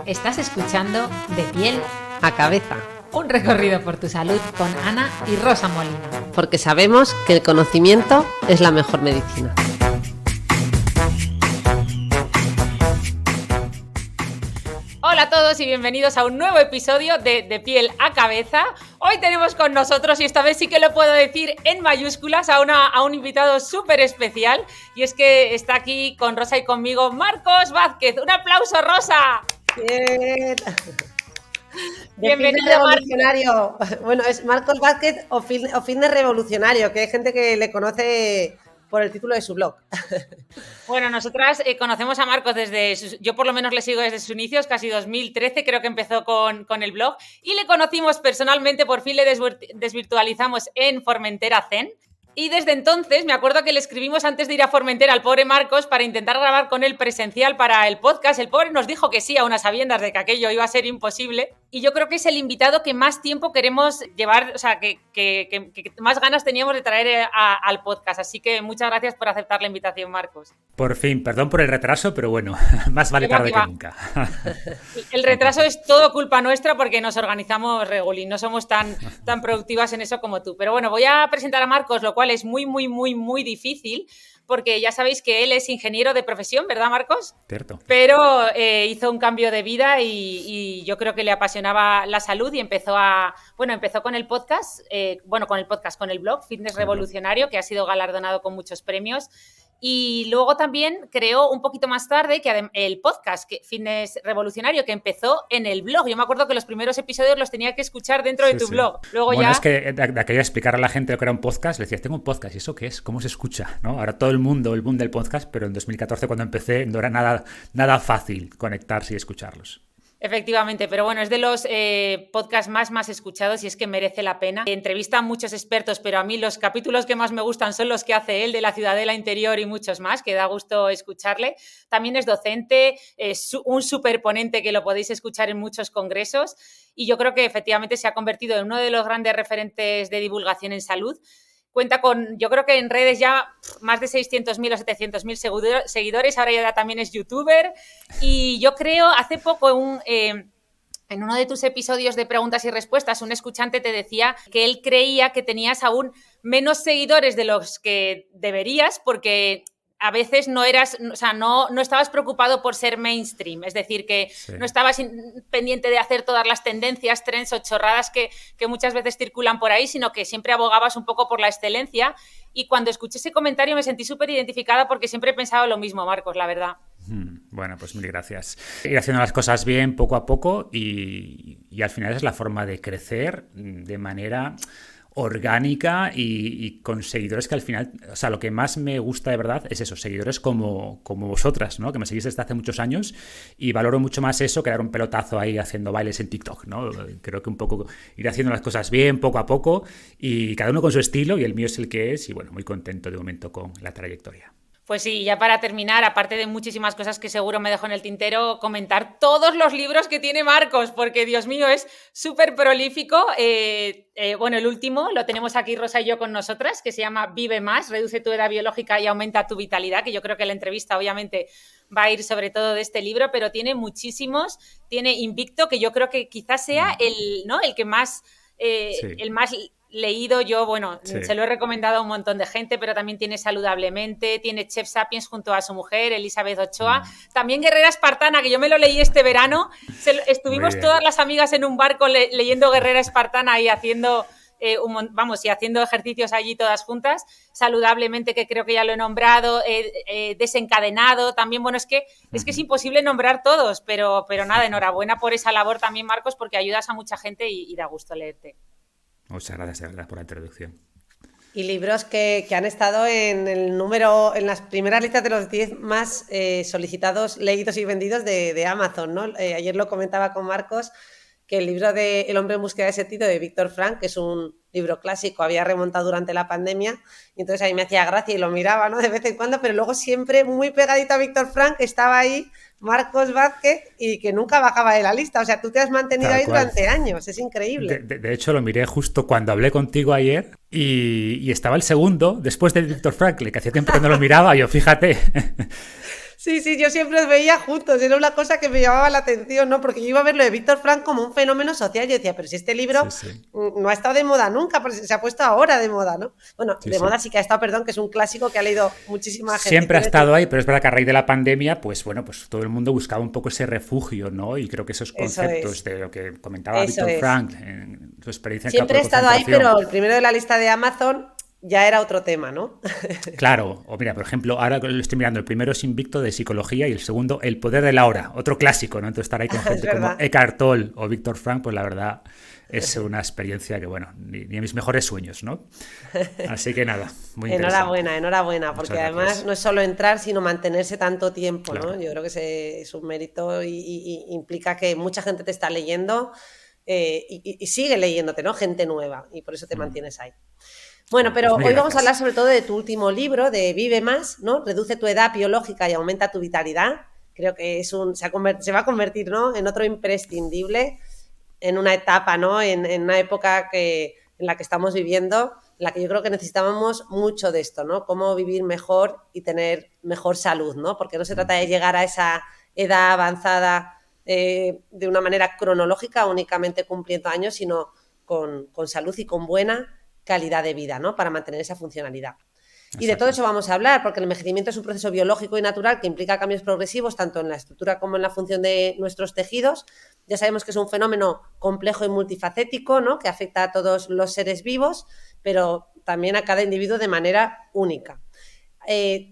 Estás escuchando De Piel a Cabeza, un recorrido por tu salud con Ana y Rosa Molina. Porque sabemos que el conocimiento es la mejor medicina. Hola a todos y bienvenidos a un nuevo episodio de Piel a Cabeza. Hoy tenemos con nosotros, y esta vez sí que lo puedo decir en mayúsculas, a un invitado súper especial. Y es que está aquí con Rosa y conmigo Marcos Vázquez. ¡Un aplauso, Rosa! Bien. Bienvenido, revolucionario. Bueno, es Marcos Vázquez o Fitness Revolucionario, que hay gente que le conoce por el título de su blog. Bueno, nosotras conocemos a Marcos yo por lo menos le sigo desde sus inicios, casi 2013 creo que empezó con el blog, y le conocimos personalmente, por fin le desvirtualizamos en Formentera Zen. Y desde entonces me acuerdo que le escribimos antes de ir a Formentera al pobre Marcos para intentar grabar con él presencial para el podcast. El pobre nos dijo que sí, a unas sabiendas de que aquello iba a ser imposible. Y yo creo que es el invitado que más tiempo queremos llevar, o sea, que más ganas teníamos de traer al podcast. Así que muchas gracias por aceptar la invitación, Marcos. Por fin, perdón por el retraso, pero bueno, más vale tarde que nunca. El retraso es todo culpa nuestra porque nos organizamos regulín, no somos tan productivas en eso como tú. Pero bueno, voy a presentar a Marcos, lo cual es muy difícil, porque ya sabéis que él es ingeniero de profesión, ¿verdad, Marcos? Cierto. Pero hizo un cambio de vida y yo creo que le apasionaba la salud y empezó con el podcast, con el blog Fitness Revolucionario, que ha sido galardonado con muchos premios. Y luego también creó un poquito más tarde el podcast Fitness Revolucionario, que empezó en el blog. Yo me acuerdo que los primeros episodios los tenía que escuchar dentro de tu blog. Luego es que de aquella explicar a la gente lo que era un podcast, le decías, tengo un podcast, ¿y eso qué es? ¿Cómo se escucha? ¿No? Ahora todo el mundo, el boom del podcast, pero en 2014 cuando empecé no era nada fácil conectarse y escucharlos. Efectivamente, pero bueno, es de los podcasts más escuchados y es que merece la pena. Entrevista a muchos expertos, pero a mí los capítulos que más me gustan son los que hace él de la Ciudadela Interior y muchos más, que da gusto escucharle. También es docente, es un superponente que lo podéis escuchar en muchos congresos y yo creo que efectivamente se ha convertido en uno de los grandes referentes de divulgación en salud. Cuenta con, yo creo que en redes ya más de 600.000 o 700.000 seguidores, ahora ya también es youtuber. Y yo creo, hace poco en uno de tus episodios de preguntas y respuestas, un escuchante te decía que él creía que tenías aún menos seguidores de los que deberías porque a veces no estabas preocupado por ser mainstream, es decir, que no estabas pendiente de hacer todas las tendencias, trends o chorradas que muchas veces circulan por ahí, sino que siempre abogabas un poco por la excelencia. Y cuando escuché ese comentario me sentí súper identificada porque siempre he pensado lo mismo, Marcos, la verdad. Bueno, pues mil gracias. Ir haciendo las cosas bien poco a poco y al final es la forma de crecer de manera orgánica y con seguidores que al final, o sea, lo que más me gusta de verdad es eso, seguidores como vosotras, ¿no? Que me seguís desde hace muchos años y valoro mucho más eso que dar un pelotazo ahí haciendo bailes en TikTok, ¿no? Creo que un poco ir haciendo las cosas bien, poco a poco y cada uno con su estilo y el mío es el que es y bueno, muy contento de momento con la trayectoria. Pues sí, ya para terminar, aparte de muchísimas cosas que seguro me dejo en el tintero, comentar todos los libros que tiene Marcos, porque Dios mío, es súper prolífico. El último lo tenemos aquí Rosa y yo con nosotras, que se llama Vive Más, reduce tu edad biológica y aumenta tu vitalidad, que yo creo que la entrevista obviamente va a ir sobre todo de este libro, pero tiene muchísimos. Tiene Invicto, que yo creo que quizás sea el que más, el más leído yo, se lo he recomendado a un montón de gente, pero también tiene Saludablemente, tiene Chef Sapiens junto a su mujer, Elizabeth Ochoa, también Guerrera Espartana, que yo me lo leí este verano, estuvimos todas las amigas en un barco leyendo Guerrera Espartana y haciendo haciendo ejercicios allí todas juntas. Saludablemente, que creo que ya lo he nombrado, Desencadenado, también, es que es imposible nombrar todos, pero nada, enhorabuena por esa labor también, Marcos, porque ayudas a mucha gente y da gusto leerte. Muchas gracias, de verdad, por la introducción. Y libros que han estado en las primeras listas de los 10 más solicitados, leídos y vendidos de Amazon, ¿no? Ayer lo comentaba con Marcos, que el libro de El hombre en búsqueda de sentido de Víctor Frank, que es un libro clásico, había remontado durante la pandemia, y entonces ahí me hacía gracia y lo miraba, ¿no? De vez en cuando, pero luego siempre muy pegadito a Víctor Frank estaba ahí Marcos Vázquez y que nunca bajaba de la lista. O sea, tú te has mantenido ahí durante años, es increíble. De hecho, lo miré justo cuando hablé contigo ayer y estaba el segundo, después de Víctor Frank, que hacía tiempo que no lo miraba, yo fíjate. Sí, sí, yo siempre os veía juntos, era una cosa que me llamaba la atención, ¿no? Porque yo iba a ver lo de Víctor Frank como un fenómeno social. Yo decía, pero si este libro no ha estado de moda nunca, pero se ha puesto ahora de moda, ¿no? Bueno, de moda sí que ha estado, perdón, que es un clásico que ha leído muchísima gente. Siempre ha estado ahí, pero es verdad que a raíz de la pandemia, pues bueno, pues todo el mundo buscaba un poco ese refugio, ¿no? Y creo que esos conceptos de lo que comentaba Víctor Frank en su experiencia en siempre ha estado ahí, pero el primero de la lista de Amazon ya era otro tema, ¿no? Claro, o mira, por ejemplo, ahora lo estoy mirando, el primero es Invicto de psicología y el segundo El poder de la hora, otro clásico, ¿no? Entonces estar ahí con gente como Eckhart Tolle o Víctor Frank, pues la verdad es una experiencia que, bueno, ni en mis mejores sueños, ¿no? Así que nada, muy interesante. Enhorabuena, porque además no es solo entrar, sino mantenerse tanto tiempo, claro. ¿no? Yo creo que es un mérito y implica que mucha gente te está leyendo y sigue leyéndote, ¿no? Gente nueva, y por eso te mantienes ahí. Bueno, pero hoy vamos a hablar sobre todo de tu último libro, de Vive Más, ¿no? Reduce tu edad biológica y aumenta tu vitalidad. Creo que se va a convertir, ¿no? En otro imprescindible, en una etapa, ¿no? En una época en la que estamos viviendo, en la que yo creo que necesitábamos mucho de esto, ¿no? Cómo vivir mejor y tener mejor salud, ¿no? Porque no se trata de llegar a esa edad avanzada de una manera cronológica, únicamente cumpliendo años, sino con salud y con buena calidad de vida, ¿no? Para mantener esa funcionalidad. Y de todo eso vamos a hablar, porque el envejecimiento es un proceso biológico y natural que implica cambios progresivos tanto en la estructura como en la función de nuestros tejidos. Ya sabemos que es un fenómeno complejo y multifacético, ¿no? Que afecta a todos los seres vivos, pero también a cada individuo de manera única.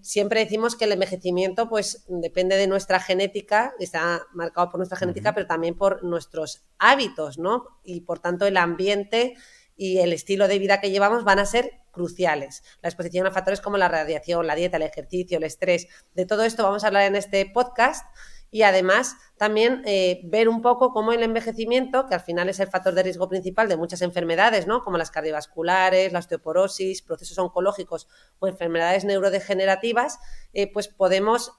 Siempre decimos que el envejecimiento pues depende de nuestra genética, está marcado por nuestra genética, pero también por nuestros hábitos, ¿no? Y por tanto el ambiente y el estilo de vida que llevamos van a ser cruciales. La exposición a factores como la radiación, la dieta, el ejercicio, el estrés, de todo esto vamos a hablar en este podcast y además también ver un poco cómo el envejecimiento, que al final es el factor de riesgo principal de muchas enfermedades, ¿no? Como las cardiovasculares, la osteoporosis, procesos oncológicos o enfermedades neurodegenerativas, pues podemos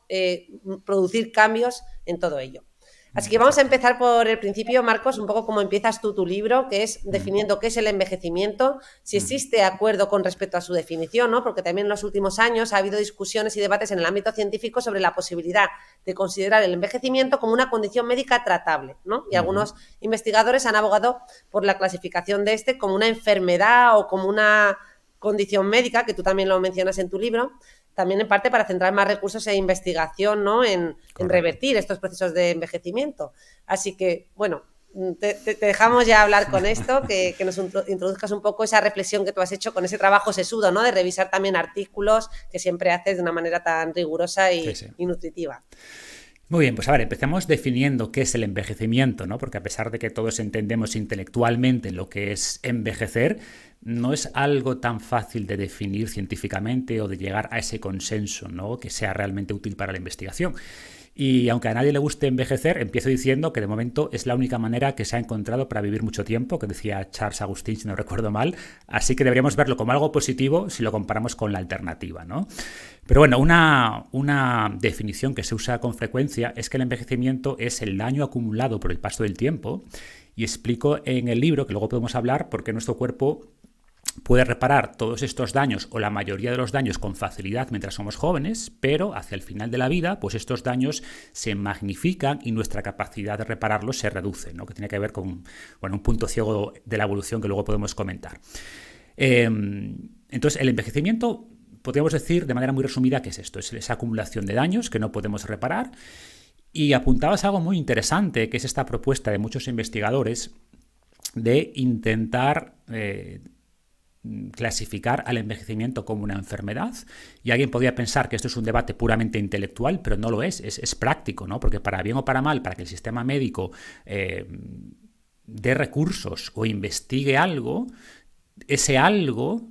producir cambios en todo ello. Así que vamos a empezar por el principio, Marcos, un poco como empiezas tú tu libro, que es definiendo qué es el envejecimiento, si existe acuerdo con respecto a su definición, ¿no? Porque también en los últimos años ha habido discusiones y debates en el ámbito científico sobre la posibilidad de considerar el envejecimiento como una condición médica tratable, ¿no? Y algunos investigadores han abogado por la clasificación de este como una enfermedad o como una condición médica, que tú también lo mencionas en tu libro, también en parte para centrar más recursos en investigación, ¿no? En revertir estos procesos de envejecimiento. Así que, bueno, te dejamos ya hablar con esto, que nos introduzcas un poco esa reflexión que tú has hecho con ese trabajo sesudo, ¿no? De revisar también artículos que siempre haces de una manera tan rigurosa y nutritiva. Muy bien, pues a ver, empecemos definiendo qué es el envejecimiento, ¿no? Porque a pesar de que todos entendemos intelectualmente lo que es envejecer, no es algo tan fácil de definir científicamente o de llegar a ese consenso, ¿no? Que sea realmente útil para la investigación. Y aunque a nadie le guste envejecer, empiezo diciendo que de momento es la única manera que se ha encontrado para vivir mucho tiempo, que decía Charles Agustín, si no recuerdo mal, así que deberíamos verlo como algo positivo si lo comparamos con la alternativa, ¿no? Pero bueno, una definición que se usa con frecuencia es que el envejecimiento es el daño acumulado por el paso del tiempo, y explico en el libro, que luego podemos hablar, por qué nuestro cuerpo puede reparar todos estos daños o la mayoría de los daños con facilidad mientras somos jóvenes, pero hacia el final de la vida, pues estos daños se magnifican y nuestra capacidad de repararlos se reduce, ¿no? Que tiene que ver con un punto ciego de la evolución que luego podemos comentar. Entonces, el envejecimiento, podríamos decir de manera muy resumida que es esto, es esa acumulación de daños que no podemos reparar. Y apuntabas algo muy interesante, que es esta propuesta de muchos investigadores de intentar clasificar al envejecimiento como una enfermedad, y alguien podría pensar que esto es un debate puramente intelectual, pero no lo es práctico, ¿no? Porque para bien o para mal, para que el sistema médico dé recursos o investigue algo, ese algo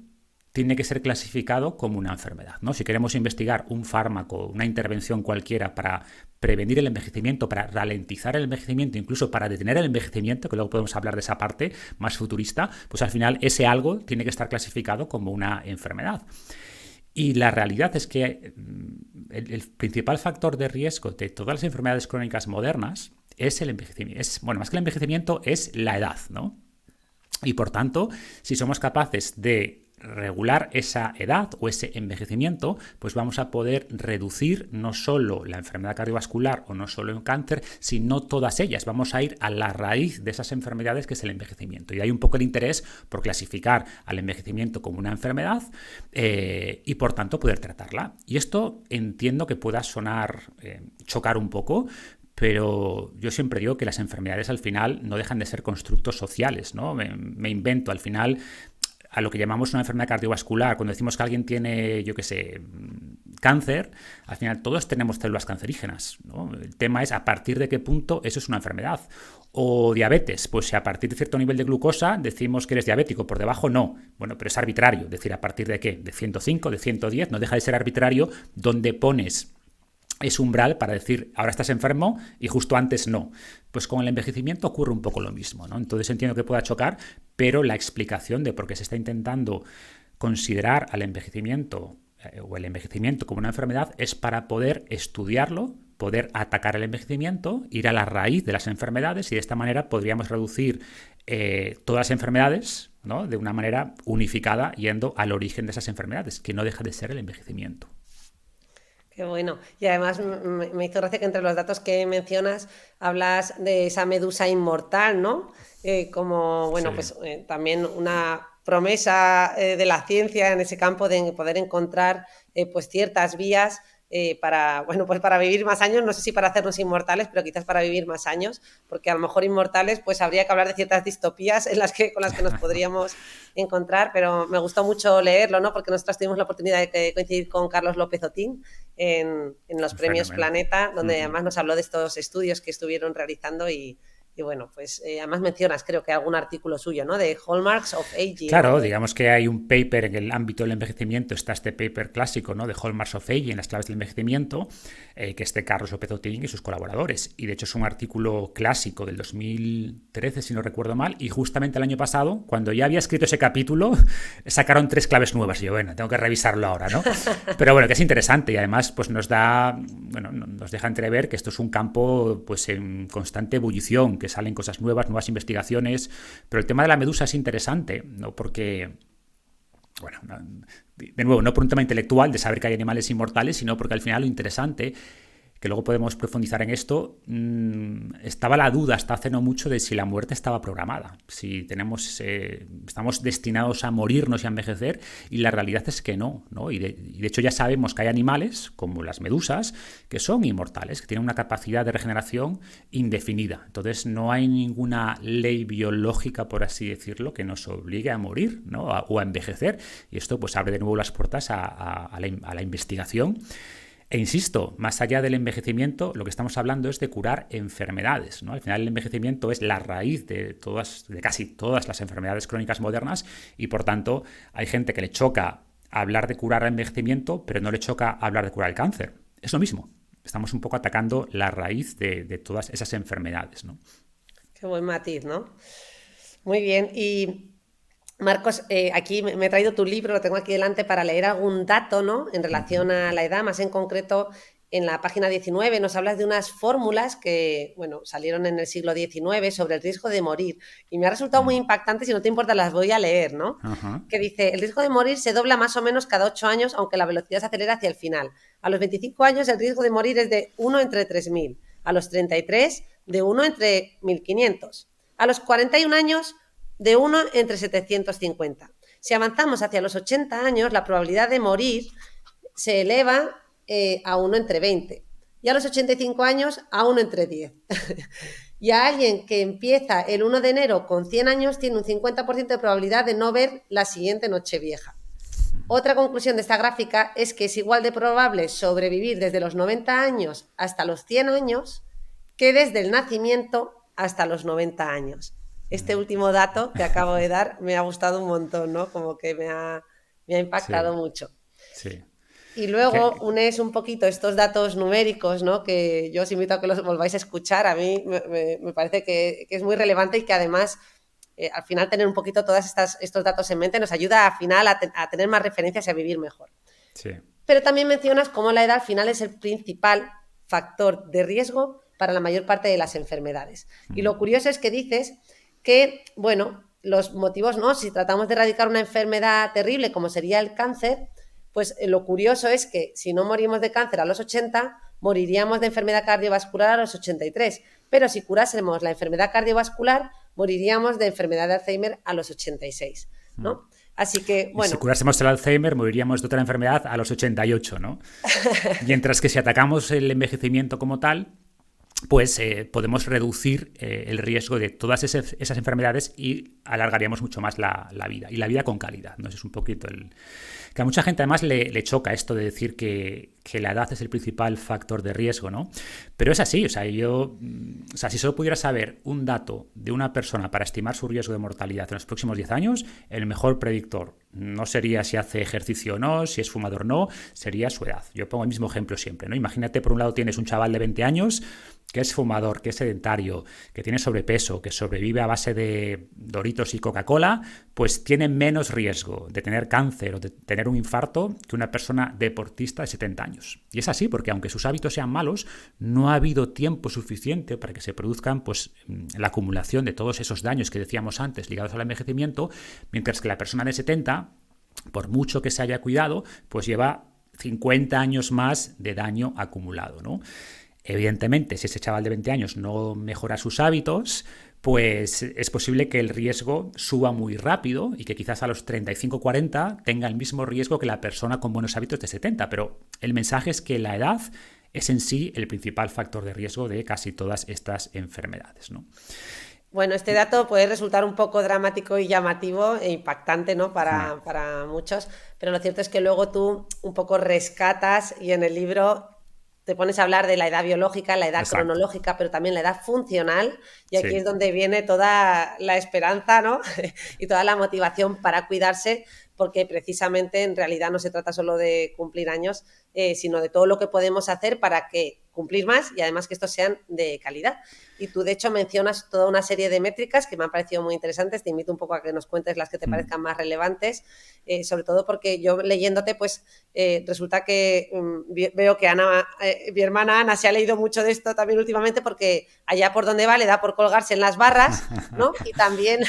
tiene que ser clasificado como una enfermedad, ¿no? Si queremos investigar un fármaco, una intervención cualquiera para prevenir el envejecimiento, para ralentizar el envejecimiento, incluso para detener el envejecimiento, que luego podemos hablar de esa parte más futurista, pues al final ese algo tiene que estar clasificado como una enfermedad. Y la realidad es que el principal factor de riesgo de todas las enfermedades crónicas modernas es el envejecimiento. Más que el envejecimiento, es la edad, ¿no? Y por tanto, si somos capaces de regular esa edad o ese envejecimiento, pues vamos a poder reducir no solo la enfermedad cardiovascular o no solo el cáncer, sino todas ellas. Vamos a ir a la raíz de esas enfermedades, que es el envejecimiento. Y hay un poco el interés por clasificar al envejecimiento como una enfermedad y por tanto poder tratarla. Y esto entiendo que pueda sonar, chocar un poco, pero yo siempre digo que las enfermedades al final no dejan de ser constructos sociales, ¿no? Me invento al final a lo que llamamos una enfermedad cardiovascular. Cuando decimos que alguien tiene, yo qué sé, cáncer, al final todos tenemos células cancerígenas, ¿no? El tema es a partir de qué punto eso es una enfermedad. O diabetes, pues si a partir de cierto nivel de glucosa decimos que eres diabético, por debajo no. Bueno, pero es arbitrario, es decir, ¿a partir de qué? ¿De 105, de 110? No deja de ser arbitrario donde pones ese umbral para decir, ahora estás enfermo y justo antes no. Pues con el envejecimiento ocurre un poco lo mismo, ¿no? Entonces entiendo que pueda chocar, pero la explicación de por qué se está intentando considerar al envejecimiento o el envejecimiento como una enfermedad es para poder estudiarlo, poder atacar el envejecimiento, ir a la raíz de las enfermedades y de esta manera podríamos reducir todas las enfermedades, ¿no? De una manera unificada, yendo al origen de esas enfermedades, que no deja de ser el envejecimiento. Qué bueno. Y además me hizo gracia que entre los datos que mencionas hablas de esa medusa inmortal, ¿no? Como, bueno, Sí. pues también una promesa de la ciencia en ese campo de poder encontrar pues ciertas vías para, bueno, pues para vivir más años, no sé si para hacernos inmortales, pero quizás para vivir más años, porque a lo mejor inmortales pues habría que hablar de ciertas distopías con las que nos podríamos encontrar, pero me gustó mucho leerlo, ¿no? Porque nosotros tuvimos la oportunidad de coincidir con Carlos López Otín en los premios Fenómeno. Planeta, donde además nos habló de estos estudios que estuvieron realizando y bueno, pues además mencionas, creo que algún artículo suyo, ¿no? De Hallmarks of Aging. Claro, ¿no? digamos que hay un paper en el ámbito del envejecimiento, está este paper clásico, ¿no? De Hallmarks of Aging, las claves del envejecimiento, que es de Carlos López Otín y sus colaboradores. Y de hecho es un artículo clásico del 2013, si no recuerdo mal, y justamente el año pasado, cuando ya había escrito ese capítulo, sacaron 3 claves nuevas. Y yo, bueno, tengo que revisarlo ahora, ¿no? Pero bueno, que es interesante y además pues nos deja entrever que esto es un campo pues en constante ebullición, que salen cosas nuevas, nuevas investigaciones, pero el tema de la medusa es interesante, ¿no? Porque, bueno, de nuevo, no por un tema intelectual de saber que hay animales inmortales, sino porque al final lo interesante, que luego podemos profundizar en esto, estaba la duda hasta hace no mucho de si la muerte estaba programada, si estamos destinados a morirnos y a envejecer, y la realidad es que no, ¿no? Y de hecho ya sabemos que hay animales, como las medusas, que son inmortales, que tienen una capacidad de regeneración indefinida. Entonces no hay ninguna ley biológica, por así decirlo, que nos obligue a morir, ¿no? O a envejecer, y esto pues abre de nuevo las puertas a la investigación. E insisto, más allá del envejecimiento, lo que estamos hablando es de curar enfermedades, ¿no? Al final el envejecimiento es la raíz de casi todas las enfermedades crónicas modernas y por tanto hay gente que le choca hablar de curar el envejecimiento, pero no le choca hablar de curar el cáncer. Es lo mismo. Estamos un poco atacando la raíz de todas esas enfermedades, ¿no? Qué buen matiz, ¿no? Muy bien. Y Marcos, aquí me he traído tu libro, lo tengo aquí delante para leer algún dato, ¿no? En relación a la edad, más en concreto en la página 19 nos hablas de unas fórmulas que, bueno, salieron en el siglo XIX sobre el riesgo de morir y me ha resultado muy impactante, si no te importa las voy a leer, ¿no? Ajá. Que dice, el riesgo de morir se dobla más o menos cada 8 años, aunque la velocidad se acelera hacia el final. A los 25 años el riesgo de morir es de 1 entre 3.000, a los 33 de 1 entre 1.500, a los 41 años de 1 entre 750. Si avanzamos hacia los 80 años, la probabilidad de morir se eleva a 1 entre 20. Y a los 85 años, a 1 entre 10. Y a alguien que empieza el 1 de enero con 100 años, tiene un 50% de probabilidad de no ver la siguiente Nochevieja. Otra conclusión de esta gráfica es que es igual de probable sobrevivir desde los 90 años hasta los 100 años que desde el nacimiento hasta los 90 años. Este último dato que acabo de dar me ha gustado un montón, ¿no? Como que me ha impactado mucho. Sí. Y luego unes un poquito estos datos numéricos, ¿no? Que yo os invito a que los volváis a escuchar. A mí me parece que es muy relevante y que además al final tener un poquito todos estos datos en mente nos ayuda al final a tener más referencias y a vivir mejor. Sí. Pero también mencionas cómo la edad al final es el principal factor de riesgo para la mayor parte de las enfermedades. Y lo curioso es que dices que, bueno, los motivos, ¿no? Si tratamos de erradicar una enfermedad terrible como sería el cáncer, pues lo curioso es que si no morimos de cáncer a los 80, moriríamos de enfermedad cardiovascular a los 83. Pero si curásemos la enfermedad cardiovascular, moriríamos de enfermedad de Alzheimer a los 86, ¿no? Así que, bueno. Si curásemos el Alzheimer, moriríamos de otra enfermedad a los 88, ¿no? Mientras que si atacamos el envejecimiento como tal, pues podemos reducir el riesgo de todas esas enfermedades y alargaríamos mucho más la vida. Y la vida con calidad, ¿no? Ese es un poquito el... Que a mucha gente además le choca esto de decir que la edad es el principal factor de riesgo, ¿no? Pero es así, o sea, si solo pudiera saber un dato de una persona para estimar su riesgo de mortalidad en los próximos 10 años, el mejor predictor no sería si hace ejercicio o no, si es fumador o no, sería su edad. Yo pongo el mismo ejemplo siempre, ¿no? Imagínate, por un lado tienes un chaval de 20 años que es fumador, que es sedentario, que tiene sobrepeso, que sobrevive a base de Doritos y Coca-Cola, pues tiene menos riesgo de tener cáncer o de tener un infarto que una persona deportista de 70 años. Y es así, porque aunque sus hábitos sean malos, no ha habido tiempo suficiente para que se produzcan pues, la acumulación de todos esos daños que decíamos antes ligados al envejecimiento, mientras que la persona de 70, por mucho que se haya cuidado, pues lleva 50 años más de daño acumulado, ¿no? Evidentemente, si ese chaval de 20 años no mejora sus hábitos, pues es posible que el riesgo suba muy rápido y que quizás a los 35 o 40 tenga el mismo riesgo que la persona con buenos hábitos de 70. Pero el mensaje es que la edad es en sí el principal factor de riesgo de casi todas estas enfermedades, ¿no? Bueno, este dato puede resultar un poco dramático y llamativo e impactante, ¿no? Para muchos, pero lo cierto es que luego tú un poco rescatas y en el libro te pones a hablar de la edad biológica, la edad cronológica, pero también la edad funcional, y aquí es donde viene toda la esperanza, ¿no? Y toda la motivación para cuidarse, porque precisamente en realidad no se trata solo de cumplir años, sino de todo lo que podemos hacer para que cumplir más y además que estos sean de calidad. Y tú, de hecho, mencionas toda una serie de métricas que me han parecido muy interesantes. Te invito un poco a que nos cuentes las que te parezcan más relevantes, sobre todo porque yo leyéndote, pues resulta que veo que Ana, mi hermana Ana, se ha leído mucho de esto también últimamente porque allá por donde va le da por colgarse en las barras, ¿no? Y también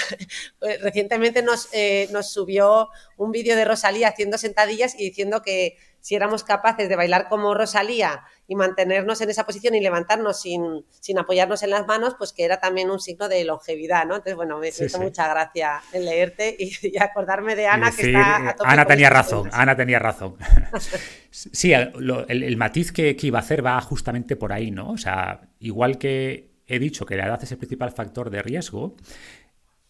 recientemente nos subió un vídeo de Rosalía haciendo sentadillas y diciendo que si éramos capaces de bailar como Rosalía y mantenernos en esa posición y levantarnos sin apoyarnos en las manos, pues que era también un signo de longevidad, ¿no? Entonces, bueno, me hizo mucha gracia el leerte y acordarme de Ana, que está a tope. Ana tenía razón. Sí, el matiz que iba a hacer va justamente por ahí, ¿no? O sea, igual que he dicho que la edad es el principal factor de riesgo,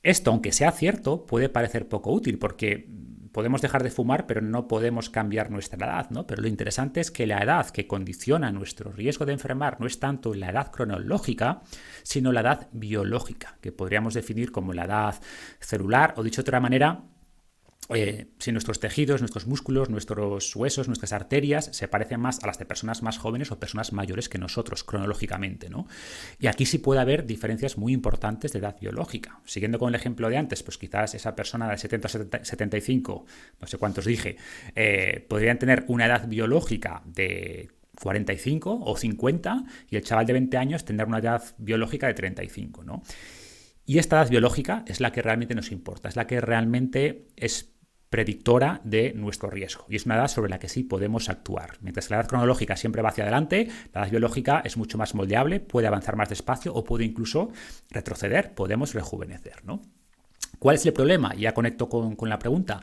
esto, aunque sea cierto, puede parecer poco útil porque podemos dejar de fumar, pero no podemos cambiar nuestra edad, ¿no? Pero lo interesante es que la edad que condiciona nuestro riesgo de enfermar no es tanto la edad cronológica, sino la edad biológica, que podríamos definir como la edad celular, o dicho de otra manera, si nuestros tejidos, nuestros músculos, nuestros huesos, nuestras arterias se parecen más a las de personas más jóvenes o personas mayores que nosotros, cronológicamente, ¿no? Y aquí sí puede haber diferencias muy importantes de edad biológica. Siguiendo con el ejemplo de antes, pues quizás esa persona de 70 a 75, no sé cuántos dije, podrían tener una edad biológica de 45 o 50 y el chaval de 20 años tendrá una edad biológica de 35, ¿no? Y esta edad biológica es la que realmente nos importa, es la que realmente es predictora de nuestro riesgo y es una edad sobre la que sí podemos actuar. Mientras que la edad cronológica siempre va hacia adelante, la edad biológica es mucho más moldeable, puede avanzar más despacio o puede incluso retroceder, podemos rejuvenecer, ¿no? ¿Cuál es el problema? Ya conecto con la pregunta,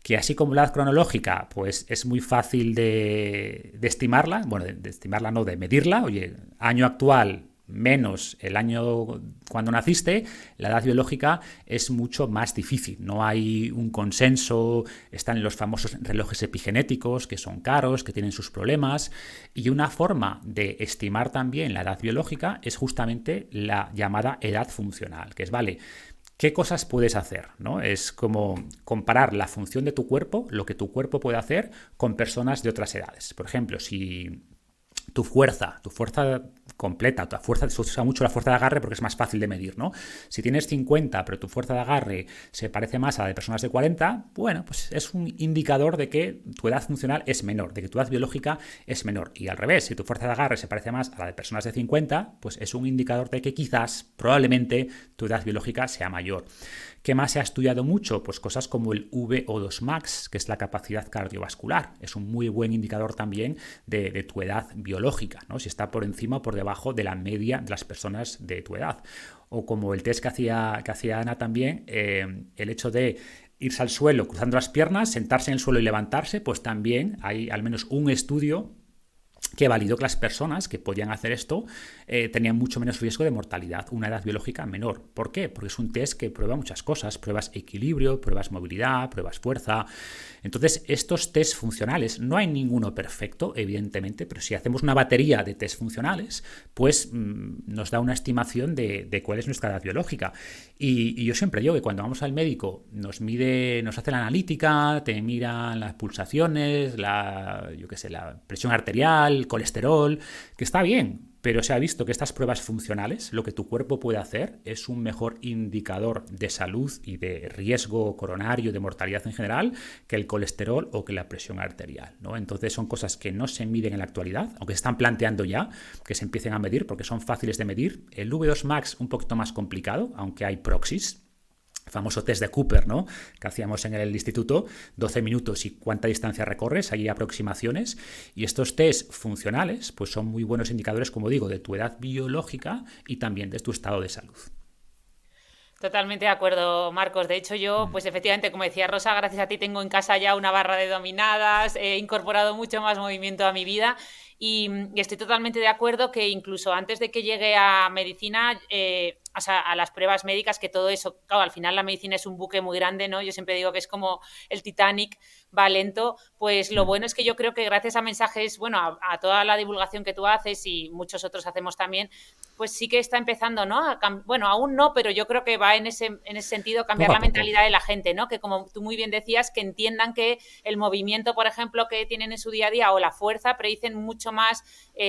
que así como la edad cronológica pues es muy fácil de estimarla, bueno, de estimarla no, de medirla, oye, año actual menos el año cuando naciste, la edad biológica es mucho más difícil. No hay un consenso, están los famosos relojes epigenéticos que son caros, que tienen sus problemas, y una forma de estimar también la edad biológica es justamente la llamada edad funcional, que es, vale, ¿qué cosas puedes hacer? ¿No? Es como comparar la función de tu cuerpo, lo que tu cuerpo puede hacer, con personas de otras edades. Por ejemplo, si tu fuerza completa, tu fuerza, se usa mucho la fuerza de agarre porque es más fácil de medir, ¿no? Si tienes 50, pero tu fuerza de agarre se parece más a la de personas de 40, bueno, pues es un indicador de que tu edad funcional es menor, de que tu edad biológica es menor. Y al revés, si tu fuerza de agarre se parece más a la de personas de 50, pues es un indicador de que quizás, probablemente, tu edad biológica sea mayor. ¿Qué más se ha estudiado mucho? Pues cosas como el VO2 max, que es la capacidad cardiovascular. Es un muy buen indicador también de tu edad biológica, ¿no? Si está por encima o por debajo de la media de las personas de tu edad. O como el test que hacía Ana también, el hecho de irse al suelo cruzando las piernas, sentarse en el suelo y levantarse, pues también hay al menos un estudio que validó que las personas que podían hacer esto tenían mucho menos riesgo de mortalidad, una edad biológica menor. ¿Por qué? Porque es un test que prueba muchas cosas, pruebas equilibrio, pruebas movilidad, pruebas fuerza. Entonces, estos test funcionales, no hay ninguno perfecto, evidentemente, pero si hacemos una batería de test funcionales, pues nos da una estimación de cuál es nuestra edad biológica. Y yo siempre digo que cuando vamos al médico nos hace la analítica, te miran las pulsaciones, la presión arterial, el colesterol, que está bien, pero se ha visto que estas pruebas funcionales, lo que tu cuerpo puede hacer es un mejor indicador de salud y de riesgo coronario, de mortalidad en general, que el colesterol o que la presión arterial, ¿no? Entonces son cosas que no se miden en la actualidad, aunque se están planteando ya que se empiecen a medir porque son fáciles de medir. El V2 Max un poquito más complicado, aunque hay proxies. El famoso test de Cooper, ¿no? Que hacíamos en el instituto, 12 minutos y cuánta distancia recorres, hay aproximaciones. Y estos test funcionales pues son muy buenos indicadores, como digo, de tu edad biológica y también de tu estado de salud. Totalmente de acuerdo, Marcos. De hecho, yo, pues efectivamente, como decía Rosa, gracias a ti tengo en casa ya una barra de dominadas, he incorporado mucho más movimiento a mi vida y estoy totalmente de acuerdo que incluso antes de que llegue a medicina, o sea, a las pruebas médicas, que todo eso, claro, al final la medicina es un buque muy grande, ¿no? Yo siempre digo que es como el Titanic, va lento, pues lo bueno es que yo creo que gracias a mensajes, bueno, a toda la divulgación que tú haces y muchos otros hacemos también, pues sí que está empezando, ¿no? Bueno, aún no, pero yo creo que va en ese sentido cambiar la mentalidad de la gente, ¿no? Que como tú muy bien decías, que entiendan que el movimiento, por ejemplo, que tienen en su día a día o la fuerza predicen mucho más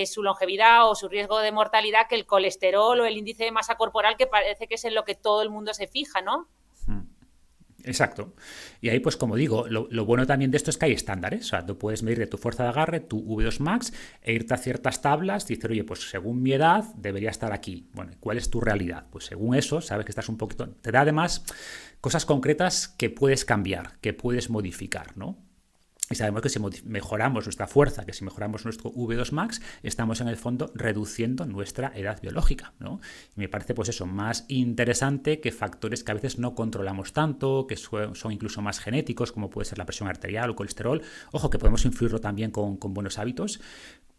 su longevidad o su riesgo de mortalidad que el colesterol o el índice de masa corporal, que parece que es en lo que todo el mundo se fija, ¿no? Exacto. Y ahí, pues como digo, lo bueno también de esto es que hay estándares. O sea, tú puedes medir de tu fuerza de agarre, tu V2 Max, e irte a ciertas tablas y decir, oye, pues según mi edad debería estar aquí. Bueno, ¿cuál es tu realidad? Pues según eso, sabes que estás un poquito... Te da además cosas concretas que puedes cambiar, que puedes modificar, ¿no? Y sabemos que si mejoramos nuestra fuerza, que si mejoramos nuestro V2 Max, estamos en el fondo reduciendo nuestra edad biológica, ¿no? Y me parece pues eso, más interesante que factores que a veces no controlamos tanto, que son incluso más genéticos, como puede ser la presión arterial o colesterol. Ojo, que podemos influirlo también con buenos hábitos.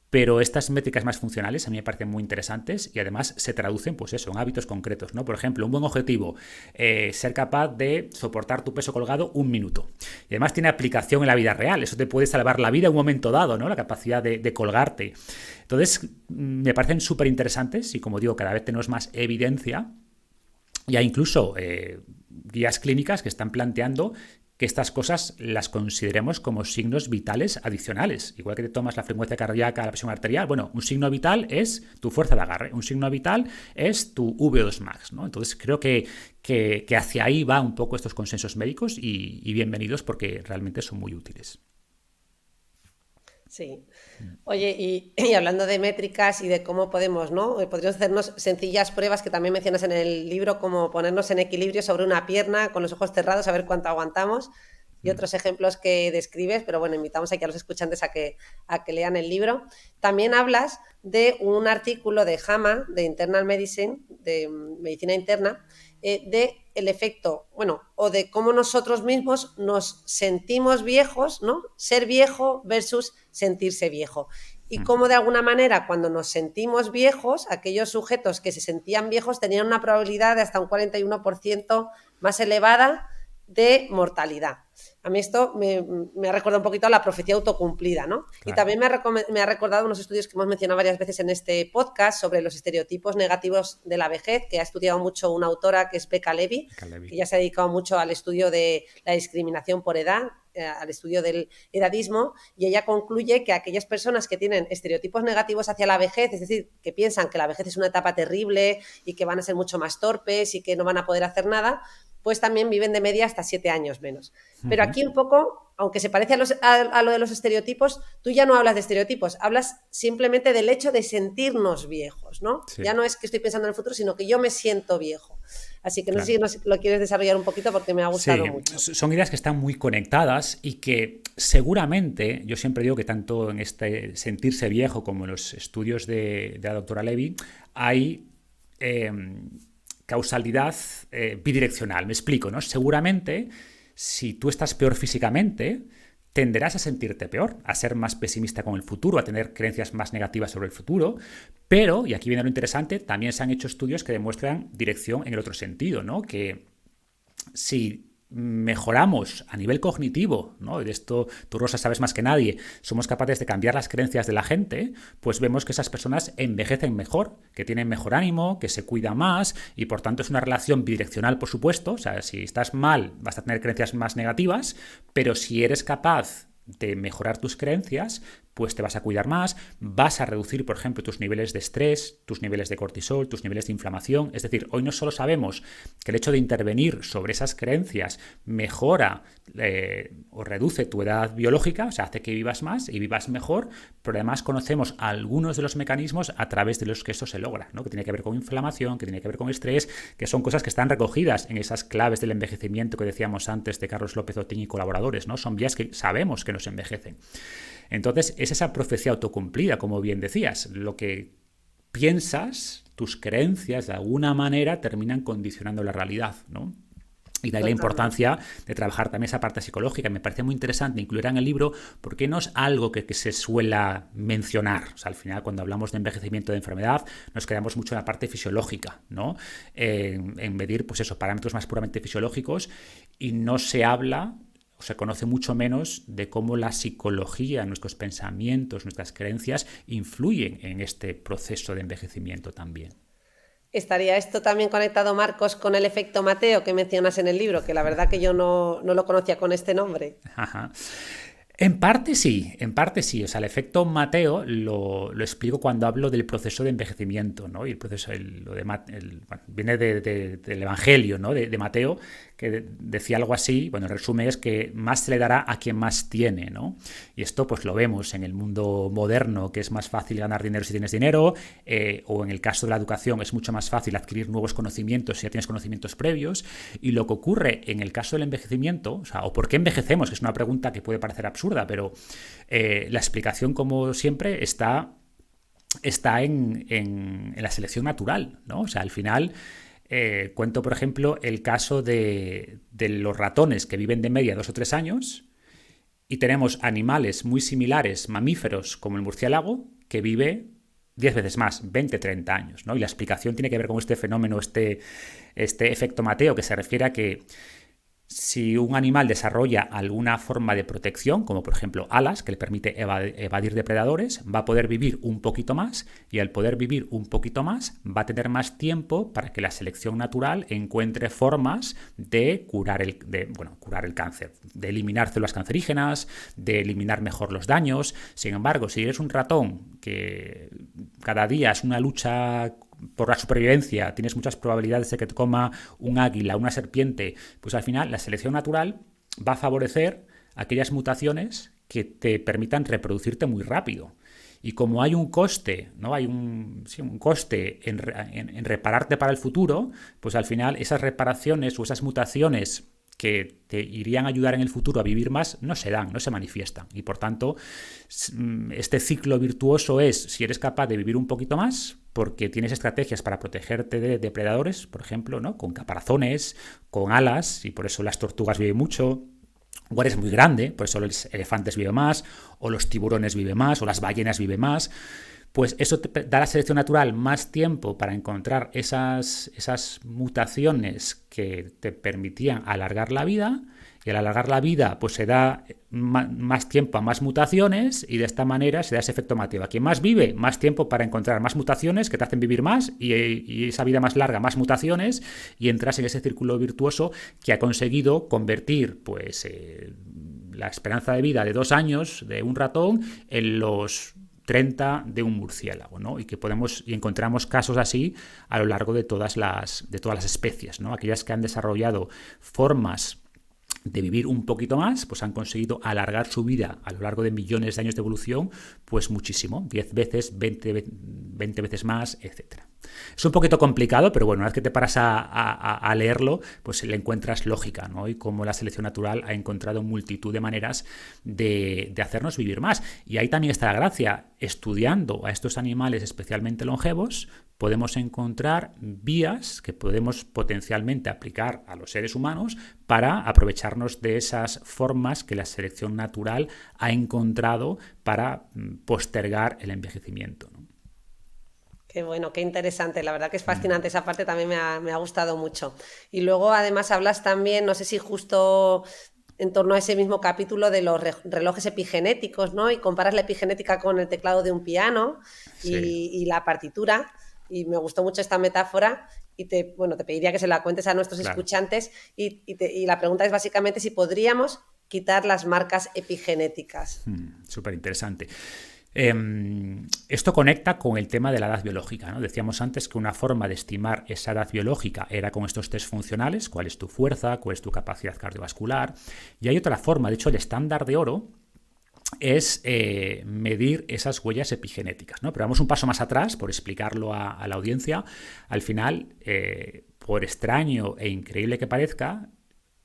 Pero estas métricas más funcionales a mí me parecen muy interesantes y además se traducen, pues eso, en hábitos concretos, ¿no? Por ejemplo, un buen objetivo, ser capaz de soportar tu peso colgado 1 minuto. Y además tiene aplicación en la vida real, eso te puede salvar la vida en un momento dado, ¿no? La capacidad de colgarte. Entonces, me parecen súper interesantes y como digo, cada vez tenemos más evidencia. Y hay incluso guías clínicas que están planteando que estas cosas las consideremos como signos vitales adicionales. Igual que te tomas la frecuencia cardíaca, la presión arterial, bueno, un signo vital es tu fuerza de agarre, un signo vital es tu VO2 Max, ¿no? Entonces creo que hacia ahí va un poco estos consensos médicos y bienvenidos porque realmente son muy útiles. Sí. Oye, y hablando de métricas y de cómo podemos, ¿no? Podríamos hacernos sencillas pruebas que también mencionas en el libro, como ponernos en equilibrio sobre una pierna con los ojos cerrados, a ver cuánto aguantamos, y otros ejemplos que describes, pero bueno, invitamos aquí a los escuchantes a que lean el libro. También hablas de un artículo de JAMA, de Internal Medicine, de medicina interna, de el efecto, bueno, o de cómo nosotros mismos nos sentimos viejos, ¿no? Ser viejo versus sentirse viejo. Y cómo de alguna manera cuando nos sentimos viejos, aquellos sujetos que se sentían viejos tenían una probabilidad de hasta un 41% más elevada de mortalidad. A mí esto me ha recordado un poquito a la profecía autocumplida, ¿no? Claro. Y también me ha recordado unos estudios que hemos mencionado varias veces en este podcast sobre los estereotipos negativos de la vejez, que ha estudiado mucho una autora que es Becca Levy, que ya se ha dedicado mucho al estudio de la discriminación por edad, al estudio del edadismo, y ella concluye que aquellas personas que tienen estereotipos negativos hacia la vejez, es decir, que piensan que la vejez es una etapa terrible y que van a ser mucho más torpes y que no van a poder hacer nada, pues también viven de media hasta 7 años menos. Pero aquí un poco, aunque se parece a lo de los estereotipos, tú ya no hablas de estereotipos, hablas simplemente del hecho de sentirnos viejos, ¿no? Sí. Ya no es que estoy pensando en el futuro, sino que yo me siento viejo. Así que no sé si lo quieres desarrollar un poquito porque me ha gustado mucho. Son ideas que están muy conectadas y que seguramente, yo siempre digo que tanto en este sentirse viejo como en los estudios de la doctora Levy, hay causalidad bidireccional. Me explico, ¿no? Seguramente, si tú estás peor físicamente, tenderás a sentirte peor, a ser más pesimista con el futuro, a tener creencias más negativas sobre el futuro, pero, y aquí viene lo interesante, también se han hecho estudios que demuestran dirección en el otro sentido, ¿no? Que si mejoramos a nivel cognitivo, ¿no? Y de esto tú, Rosa, sabes más que nadie, somos capaces de cambiar las creencias de la gente, pues vemos que esas personas envejecen mejor, que tienen mejor ánimo, que se cuidan más y por tanto es una relación bidireccional, por supuesto. O sea, si estás mal vas a tener creencias más negativas, pero si eres capaz de mejorar tus creencias, pues te vas a cuidar más, vas a reducir, por ejemplo, tus niveles de estrés, tus niveles de cortisol, tus niveles de inflamación. Es decir, hoy no solo sabemos que el hecho de intervenir sobre esas creencias mejora o reduce tu edad biológica, o sea, hace que vivas más y vivas mejor, pero además conocemos algunos de los mecanismos a través de los que eso se logra, ¿no? Que tiene que ver con inflamación, que tiene que ver con estrés, que son cosas que están recogidas en esas claves del envejecimiento que decíamos antes de Carlos López Otín y colaboradores, ¿no? Son vías que sabemos que nos envejecen. Entonces, es esa profecía autocumplida, como bien decías. Lo que piensas, tus creencias, de alguna manera, terminan condicionando la realidad, ¿no? Y de ahí la importancia de trabajar también esa parte psicológica. Me parece muy interesante incluirla en el libro porque no es algo que se suela mencionar. O sea, al final, cuando hablamos de envejecimiento de enfermedad, nos quedamos mucho en la parte fisiológica, ¿no? En medir, pues eso, parámetros más puramente fisiológicos y no se habla o se conoce mucho menos de cómo la psicología, nuestros pensamientos, nuestras creencias influyen en este proceso de envejecimiento también. ¿Estaría esto también conectado, Marcos, con el efecto Mateo que mencionas en el libro? Que la verdad que yo no lo conocía con este nombre. Ajá. En parte sí. O sea, el efecto Mateo lo explico cuando hablo del proceso de envejecimiento, ¿no? Y el proceso viene del Evangelio, ¿no? de Mateo, que decía algo así, bueno, el resumen es que más se le dará a quien más tiene, ¿no? Y esto pues lo vemos en el mundo moderno, que es más fácil ganar dinero si tienes dinero, o en el caso de la educación es mucho más fácil adquirir nuevos conocimientos si ya tienes conocimientos previos, y lo que ocurre en el caso del envejecimiento, o sea, o por qué envejecemos, que es una pregunta que puede parecer absurda, pero la explicación, como siempre, está en la selección natural, ¿no? O sea, al final cuento, por ejemplo, el caso de los ratones que viven de media 2 o 3 años y tenemos animales muy similares, mamíferos, como el murciélago, que vive 10 veces más, 20, 30 años, ¿no? Y la explicación tiene que ver con este fenómeno, este efecto Mateo, que se refiere a que si un animal desarrolla alguna forma de protección, como por ejemplo alas, que le permite evadir depredadores, va a poder vivir un poquito más y al poder vivir un poquito más va a tener más tiempo para que la selección natural encuentre formas de curar el cáncer, de eliminar células cancerígenas, de eliminar mejor los daños. Sin embargo, si eres un ratón que cada día es una lucha por la supervivencia, tienes muchas probabilidades de que te coma un águila, una serpiente, pues al final la selección natural va a favorecer aquellas mutaciones que te permitan reproducirte muy rápido. Y como hay un coste, ¿no? Hay un coste en repararte para el futuro, pues al final esas reparaciones o esas mutaciones que te irían a ayudar en el futuro a vivir más, no se dan, no se manifiestan. Y por tanto, este ciclo virtuoso es, si eres capaz de vivir un poquito más, porque tienes estrategias para protegerte de depredadores, por ejemplo, ¿no? Con caparazones, con alas, y por eso las tortugas viven mucho, o eres muy grande, por eso los elefantes viven más, o los tiburones viven más, o las ballenas viven más. Pues eso te da a la selección natural más tiempo para encontrar esas mutaciones que te permitían alargar la vida Y al alargar la vida, pues se da más tiempo a más mutaciones y de esta manera se da ese efecto Mateo. Quien más vive, más tiempo para encontrar más mutaciones que te hacen vivir más y esa vida más larga, más mutaciones y entras en ese círculo virtuoso que ha conseguido convertir pues la esperanza de vida de 2 años de un ratón en los 30 de un murciélago, ¿no? Y que encontramos casos así a lo largo de todas las especies, ¿no? Aquellas que han desarrollado formas de vivir un poquito más, pues han conseguido alargar su vida a lo largo de millones de años de evolución, pues muchísimo, 10 veces, 20 veces más, etcétera. Es un poquito complicado, pero bueno, una vez que te paras a leerlo, pues le encuentras lógica, ¿no? Y cómo la selección natural ha encontrado multitud de maneras de hacernos vivir más. Y ahí también está la gracia. Estudiando a estos animales especialmente longevos, podemos encontrar vías que podemos potencialmente aplicar a los seres humanos para aprovecharnos de esas formas que la selección natural ha encontrado para postergar el envejecimiento, ¿no? Qué bueno, qué interesante. La verdad que es fascinante. Esa parte también me ha gustado mucho. Y luego, además, hablas también, no sé si justo en torno a ese mismo capítulo de los relojes epigenéticos, ¿no? Y comparas la epigenética con el teclado de un piano y la partitura. Y me gustó mucho esta metáfora. Y te pediría que se la cuentes a nuestros escuchantes. Y la pregunta es básicamente si podríamos quitar las marcas epigenéticas. Súper interesante. Esto conecta con el tema de la edad biológica, ¿no? Decíamos antes que una forma de estimar esa edad biológica era con estos test funcionales, cuál es tu fuerza, cuál es tu capacidad cardiovascular, y hay otra forma, de hecho el estándar de oro es medir esas huellas epigenéticas, ¿no? Pero vamos un paso más atrás, por explicarlo a la audiencia. Al final, por extraño e increíble que parezca,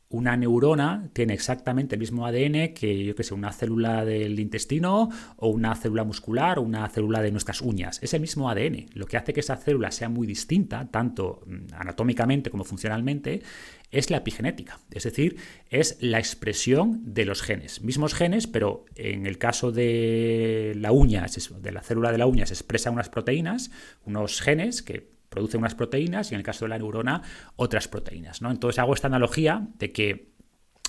una neurona tiene exactamente el mismo ADN que, yo que sé, una célula del intestino o una célula muscular o una célula de nuestras uñas. Es el mismo ADN. Lo que hace que esa célula sea muy distinta, tanto anatómicamente como funcionalmente, es la epigenética. Es decir, es la expresión de los genes. Mismos genes, pero en el caso de la uña, de la célula de la uña, se expresan unas proteínas, unos genes que producen unas proteínas y en el caso de la neurona otras proteínas, ¿no? Entonces hago esta analogía de que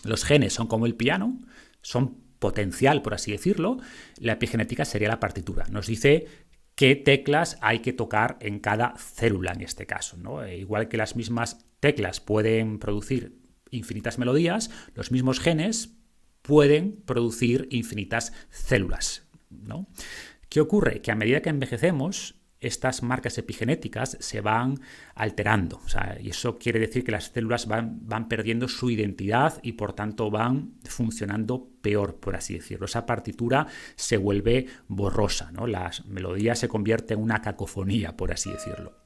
los genes son como el piano, son potencial, por así decirlo. La epigenética sería la partitura. Nos dice qué teclas hay que tocar en cada célula en este caso, ¿no? Igual que las mismas teclas pueden producir infinitas melodías, los mismos genes pueden producir infinitas células, ¿no? ¿Qué ocurre? Que a medida que envejecemos, estas marcas epigenéticas se van alterando, o sea, y eso quiere decir que las células van perdiendo su identidad y por tanto van funcionando peor, por así decirlo. Esa partitura se vuelve borrosa, ¿no? Las melodías se convierten en una cacofonía, por así decirlo.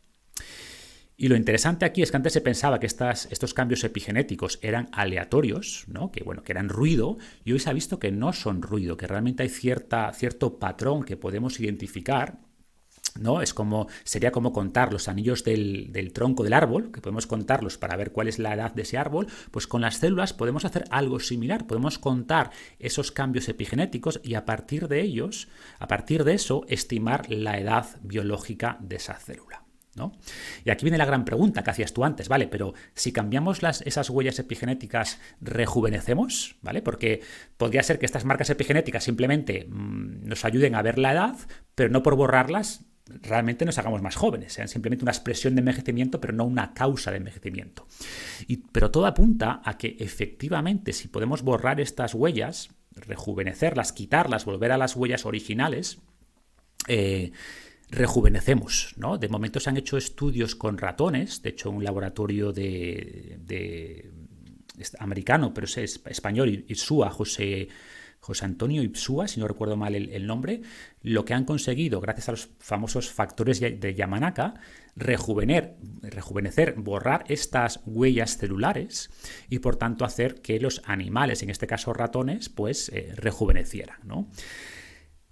Y lo interesante aquí es que antes se pensaba que estos cambios epigenéticos eran aleatorios, ¿no? que eran ruido, y hoy se ha visto que no son ruido, que realmente hay cierto patrón que podemos identificar, ¿no? Sería como contar los anillos del tronco del árbol, que podemos contarlos para ver cuál es la edad de ese árbol. Pues con las células podemos hacer algo similar, podemos contar esos cambios epigenéticos y a partir de eso, estimar la edad biológica de esa célula, ¿no? Y aquí viene la gran pregunta que hacías tú antes, ¿vale? Pero si cambiamos esas huellas epigenéticas, ¿rejuvenecemos? ¿Vale? Porque podría ser que estas marcas epigenéticas simplemente nos ayuden a ver la edad, pero no por borrarlas realmente nos hagamos más jóvenes, sean simplemente una expresión de envejecimiento, pero no una causa de envejecimiento. Pero todo apunta a que efectivamente, si podemos borrar estas huellas, rejuvenecerlas, quitarlas, volver a las huellas originales, rejuvenecemos, ¿no? De momento se han hecho estudios con ratones, de hecho un laboratorio americano, pero es español, IPSUA, José Antonio IPSUA, si no recuerdo mal el nombre, lo que han conseguido, gracias a los famosos factores de Yamanaka, rejuvenecer, borrar estas huellas celulares y por tanto hacer que los animales, en este caso ratones, pues rejuvenecieran, ¿no?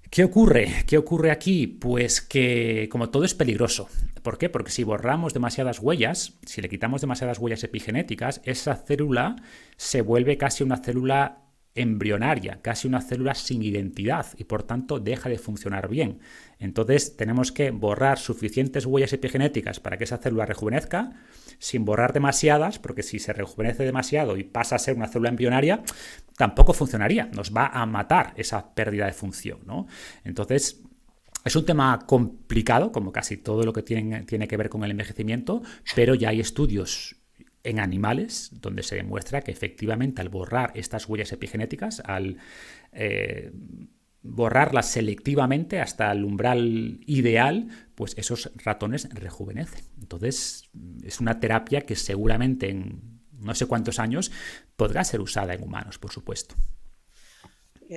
¿Qué ocurre? ¿Qué ocurre aquí? Pues que como todo es peligroso. ¿Por qué? Porque si borramos demasiadas huellas, si le quitamos demasiadas huellas epigenéticas, esa célula se vuelve casi una célula embrionaria, casi una célula sin identidad y por tanto deja de funcionar bien. Entonces tenemos que borrar suficientes huellas epigenéticas para que esa célula rejuvenezca, sin borrar demasiadas, porque si se rejuvenece demasiado y pasa a ser una célula embrionaria, tampoco funcionaría, nos va a matar esa pérdida de función, ¿no? Entonces es un tema complicado, como casi todo lo que tiene que ver con el envejecimiento, pero ya hay estudios en animales donde se demuestra que efectivamente al borrar estas huellas epigenéticas, al borrarlas selectivamente hasta el umbral ideal, pues esos ratones rejuvenecen. Entonces es una terapia que seguramente en no sé cuántos años podrá ser usada en humanos, por supuesto.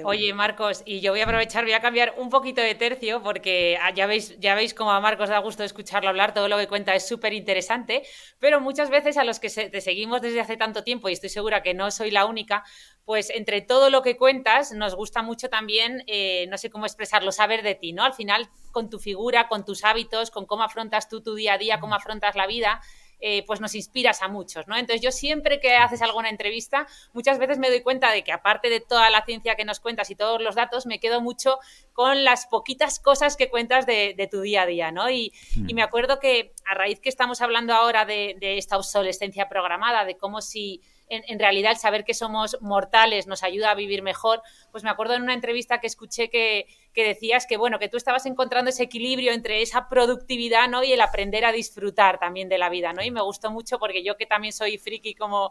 Oye, Marcos, y yo voy a aprovechar, voy a cambiar un poquito de tercio porque ya veis cómo a Marcos da gusto escucharlo hablar, todo lo que cuenta es súper interesante, pero muchas veces a los que te seguimos desde hace tanto tiempo, y estoy segura que no soy la única, pues entre todo lo que cuentas nos gusta mucho también, no sé cómo expresarlo, saber de ti, ¿no? Al final, con tu figura, con tus hábitos, con cómo afrontas tú tu día a día, cómo afrontas la vida, pues nos inspiras a muchos, ¿no? Entonces yo siempre que haces alguna entrevista, muchas veces me doy cuenta de que aparte de toda la ciencia que nos cuentas y todos los datos, me quedo mucho con las poquitas cosas que cuentas de tu día a día, ¿no? Y me acuerdo que a raíz que estamos hablando ahora de esta obsolescencia programada, de cómo si en realidad el saber que somos mortales nos ayuda a vivir mejor, pues me acuerdo en una entrevista que escuché que decías que, bueno, que tú estabas encontrando ese equilibrio entre esa productividad, ¿no? Y el aprender a disfrutar también de la vida, ¿no? Y me gustó mucho porque yo que también soy friki como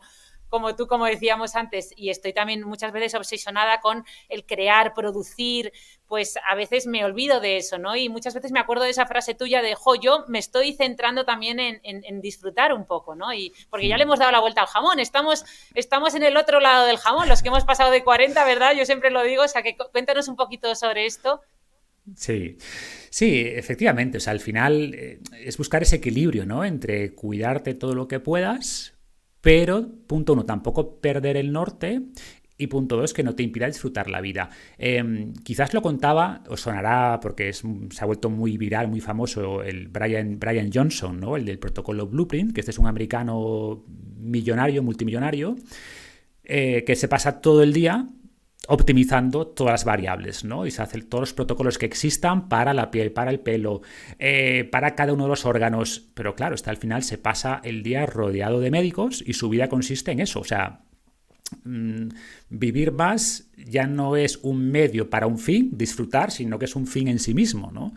tú, como decíamos antes, y estoy también muchas veces obsesionada con el crear, producir, pues a veces me olvido de eso, ¿no? Y muchas veces me acuerdo de esa frase tuya de, yo me estoy centrando también en disfrutar un poco, ¿no? Y porque ya le hemos dado la vuelta al jamón, estamos en el otro lado del jamón, los que hemos pasado de 40, ¿verdad? Yo siempre lo digo, o sea, que cuéntanos un poquito sobre esto. Sí, efectivamente, o sea, al final es buscar ese equilibrio, ¿no? Entre cuidarte todo lo que puedas, pero, punto uno, tampoco perder el norte. Y punto dos, que no te impida disfrutar la vida. Quizás lo contaba, os sonará porque se ha vuelto muy viral, muy famoso, el Brian Johnson, ¿no? El del protocolo Blueprint, que este es un americano millonario, multimillonario, que se pasa todo el día optimizando todas las variables, ¿no? Y se hacen todos los protocolos que existan para la piel, para el pelo, para cada uno de los órganos. Pero claro, al final se pasa el día rodeado de médicos y su vida consiste en eso. O sea, vivir más ya no es un medio para un fin, disfrutar, sino que es un fin en sí mismo, ¿no?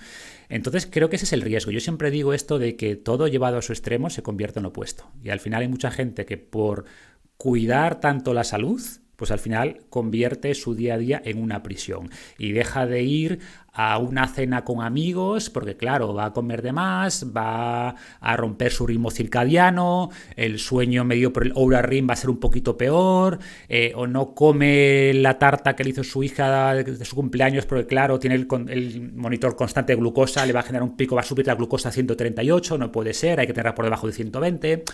Entonces creo que ese es el riesgo. Yo siempre digo esto de que todo llevado a su extremo se convierte en lo opuesto. Y al final hay mucha gente que por cuidar tanto la salud, pues al final convierte su día a día en una prisión y deja de ir a una cena con amigos porque, claro, va a comer de más, va a romper su ritmo circadiano, el sueño medido por el Oura Ring va a ser un poquito peor, o no come la tarta que le hizo su hija de su cumpleaños porque, claro, tiene el monitor constante de glucosa, le va a generar un pico, va a subir la glucosa a 138, no puede ser, hay que tenerla por debajo de 120...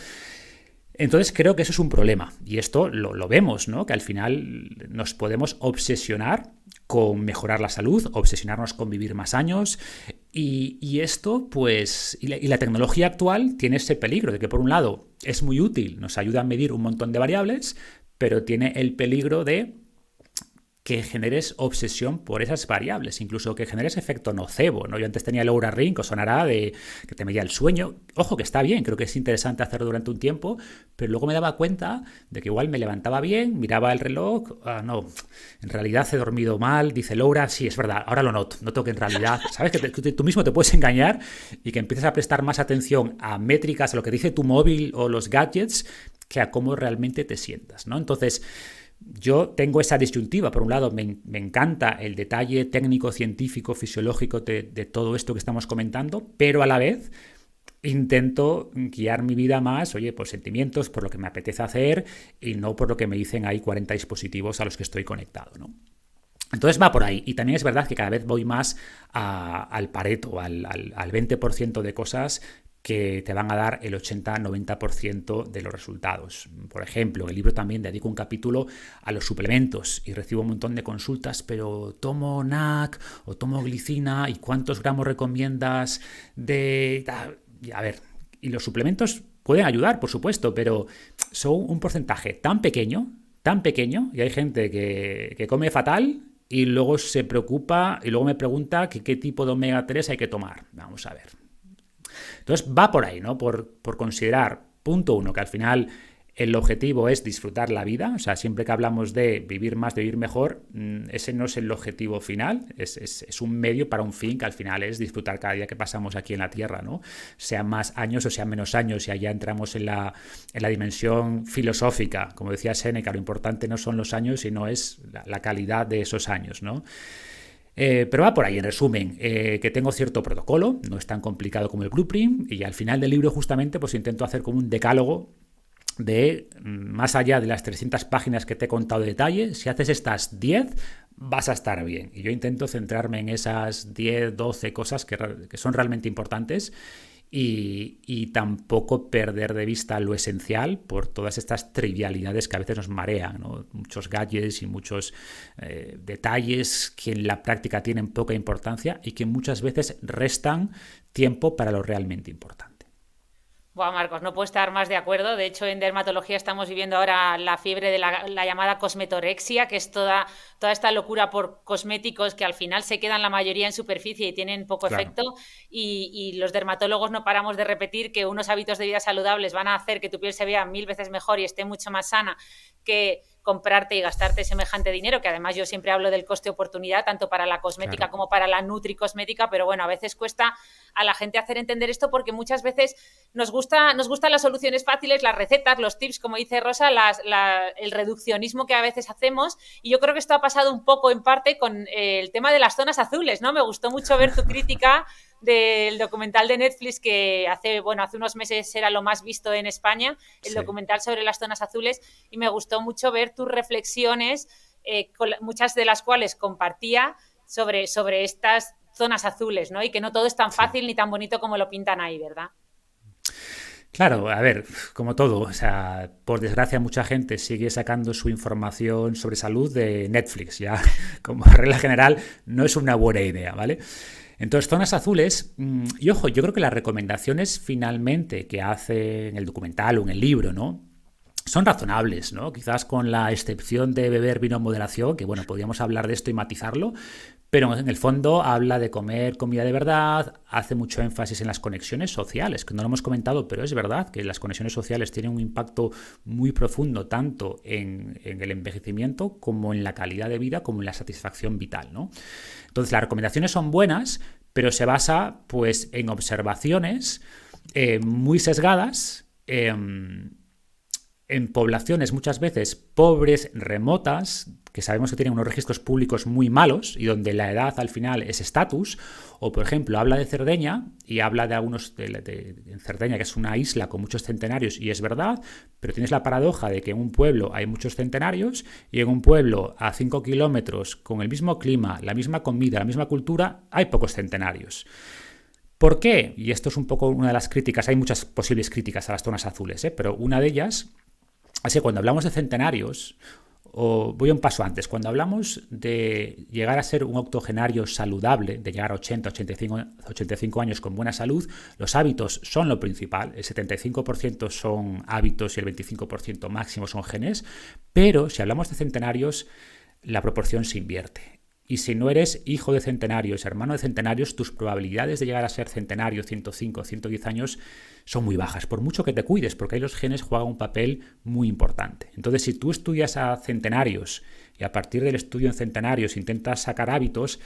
Entonces creo que eso es un problema y esto lo vemos, ¿no? Que al final nos podemos obsesionar con mejorar la salud, obsesionarnos con vivir más años y esto pues y la tecnología actual tiene ese peligro de que por un lado es muy útil, nos ayuda a medir un montón de variables, pero tiene el peligro de que generes obsesión por esas variables, incluso que generes efecto nocebo, ¿no? Yo antes tenía el Oura Ring, que os sonará de que te medía el sueño. Ojo, que está bien, creo que es interesante hacerlo durante un tiempo, pero luego me daba cuenta de que igual me levantaba bien, miraba el reloj, no, en realidad he dormido mal, dice el Oura, sí, es verdad, ahora lo noto que en realidad, ¿sabes? Que tú mismo te puedes engañar y que empiezas a prestar más atención a métricas, a lo que dice tu móvil o los gadgets, que a cómo realmente te sientas, ¿no? Entonces, yo tengo esa disyuntiva. Por un lado, me encanta el detalle técnico, científico, fisiológico de todo esto que estamos comentando, pero a la vez intento guiar mi vida más, por sentimientos, por lo que me apetece hacer y no por lo que me dicen hay 40 dispositivos a los que estoy conectado, ¿no? Entonces va por ahí. Y también es verdad que cada vez voy más al Pareto, al 20% de cosas que te van a dar el 80-90% de los resultados. Por ejemplo, en el libro también dedico un capítulo a los suplementos y recibo un montón de consultas, pero ¿tomo NAC o tomo glicina? ¿Y cuántos gramos recomiendas de...? A ver, y los suplementos pueden ayudar, por supuesto, pero son un porcentaje tan pequeño tan pequeño y hay gente que come fatal y luego se preocupa y luego me pregunta que qué tipo de omega 3 hay que tomar. Vamos a ver. Entonces va por ahí, ¿no? Por considerar, punto uno, que al final el objetivo es disfrutar la vida. O sea, siempre que hablamos de vivir más, de vivir mejor, ese no es el objetivo final, es un medio para un fin que al final es disfrutar cada día que pasamos aquí en la Tierra, ¿no? Sean más años o sean menos años, y allá entramos en la dimensión filosófica. Como decía Séneca, lo importante no son los años, sino es la calidad de esos años, ¿no? Pero va por ahí, en resumen, que tengo cierto protocolo, no es tan complicado como el blueprint, y al final del libro justamente pues intento hacer como un decálogo de, más allá de las 300 páginas que te he contado de detalle, si haces estas 10 vas a estar bien. Y yo intento centrarme en esas 10, 12 cosas que son realmente importantes y tampoco perder de vista lo esencial por todas estas trivialidades que a veces nos marean, ¿no? Muchos gadgets y muchos detalles que en la práctica tienen poca importancia y que muchas veces restan tiempo para lo realmente importante. Buah, Marcos, no puedo estar más de acuerdo. De hecho, en dermatología estamos viviendo ahora la fiebre de la llamada cosmetorexia, que es toda esta locura por cosméticos que al final se quedan la mayoría en superficie y tienen poco efecto. Y los dermatólogos no paramos de repetir que unos hábitos de vida saludables van a hacer que tu piel se vea 1000 veces mejor y esté mucho más sana que comprarte y gastarte semejante dinero, que además yo siempre hablo del coste-oportunidad, tanto para la cosmética como para la nutricosmética, pero bueno, a veces cuesta a la gente hacer entender esto porque muchas veces nos gustan las soluciones fáciles, las recetas, los tips, como dice Rosa, el reduccionismo que a veces hacemos, y yo creo que esto ha pasado un poco en parte con el tema de las zonas azules, ¿no? Me gustó mucho ver tu crítica del documental de Netflix que hace unos meses era lo más visto en España, el documental sobre las zonas azules, y me gustó mucho ver tus reflexiones, muchas de las cuales compartía sobre estas zonas azules, ¿no? Y que no todo es tan fácil ni tan bonito como lo pintan ahí, ¿verdad? Claro, a ver, como todo, o sea, por desgracia mucha gente sigue sacando su información sobre salud de Netflix, ya como regla general no es una buena idea, ¿vale? Entonces, zonas azules, y ojo, yo creo que las recomendaciones finalmente que hace en el documental o en el libro, ¿no? Son razonables, ¿no? Quizás con la excepción de beber vino en moderación, que bueno, podríamos hablar de esto y matizarlo, pero en el fondo habla de comer comida de verdad, hace mucho énfasis en las conexiones sociales, que no lo hemos comentado, pero es verdad que las conexiones sociales tienen un impacto muy profundo tanto en el envejecimiento como en la calidad de vida, como en la satisfacción vital, ¿no? Entonces, las recomendaciones son buenas, pero se basa pues en observaciones muy sesgadas, en poblaciones muchas veces pobres, remotas, que sabemos que tienen unos registros públicos muy malos y donde la edad al final es estatus, o por ejemplo habla de Cerdeña y habla de algunos en Cerdeña, que es una isla con muchos centenarios, y es verdad, pero tienes la paradoja de que en un pueblo hay muchos centenarios y en un pueblo a 5 kilómetros con el mismo clima, la misma comida, la misma cultura, hay pocos centenarios. ¿Por qué? Y esto es un poco una de las críticas, hay muchas posibles críticas a las zonas azules, pero una de ellas es que cuando hablamos de centenarios, o voy un paso antes, cuando hablamos de llegar a ser un octogenario saludable, de llegar a 80, 85 años con buena salud, los hábitos son lo principal, el 75% son hábitos y el 25% máximo son genes, pero si hablamos de centenarios, la proporción se invierte. Y si no eres hijo de centenarios, hermano de centenarios, tus probabilidades de llegar a ser centenario, 105, 110 años, son muy bajas, por mucho que te cuides, porque ahí los genes juegan un papel muy importante. Entonces, si tú estudias a centenarios y a partir del estudio en centenarios intentas sacar hábitos,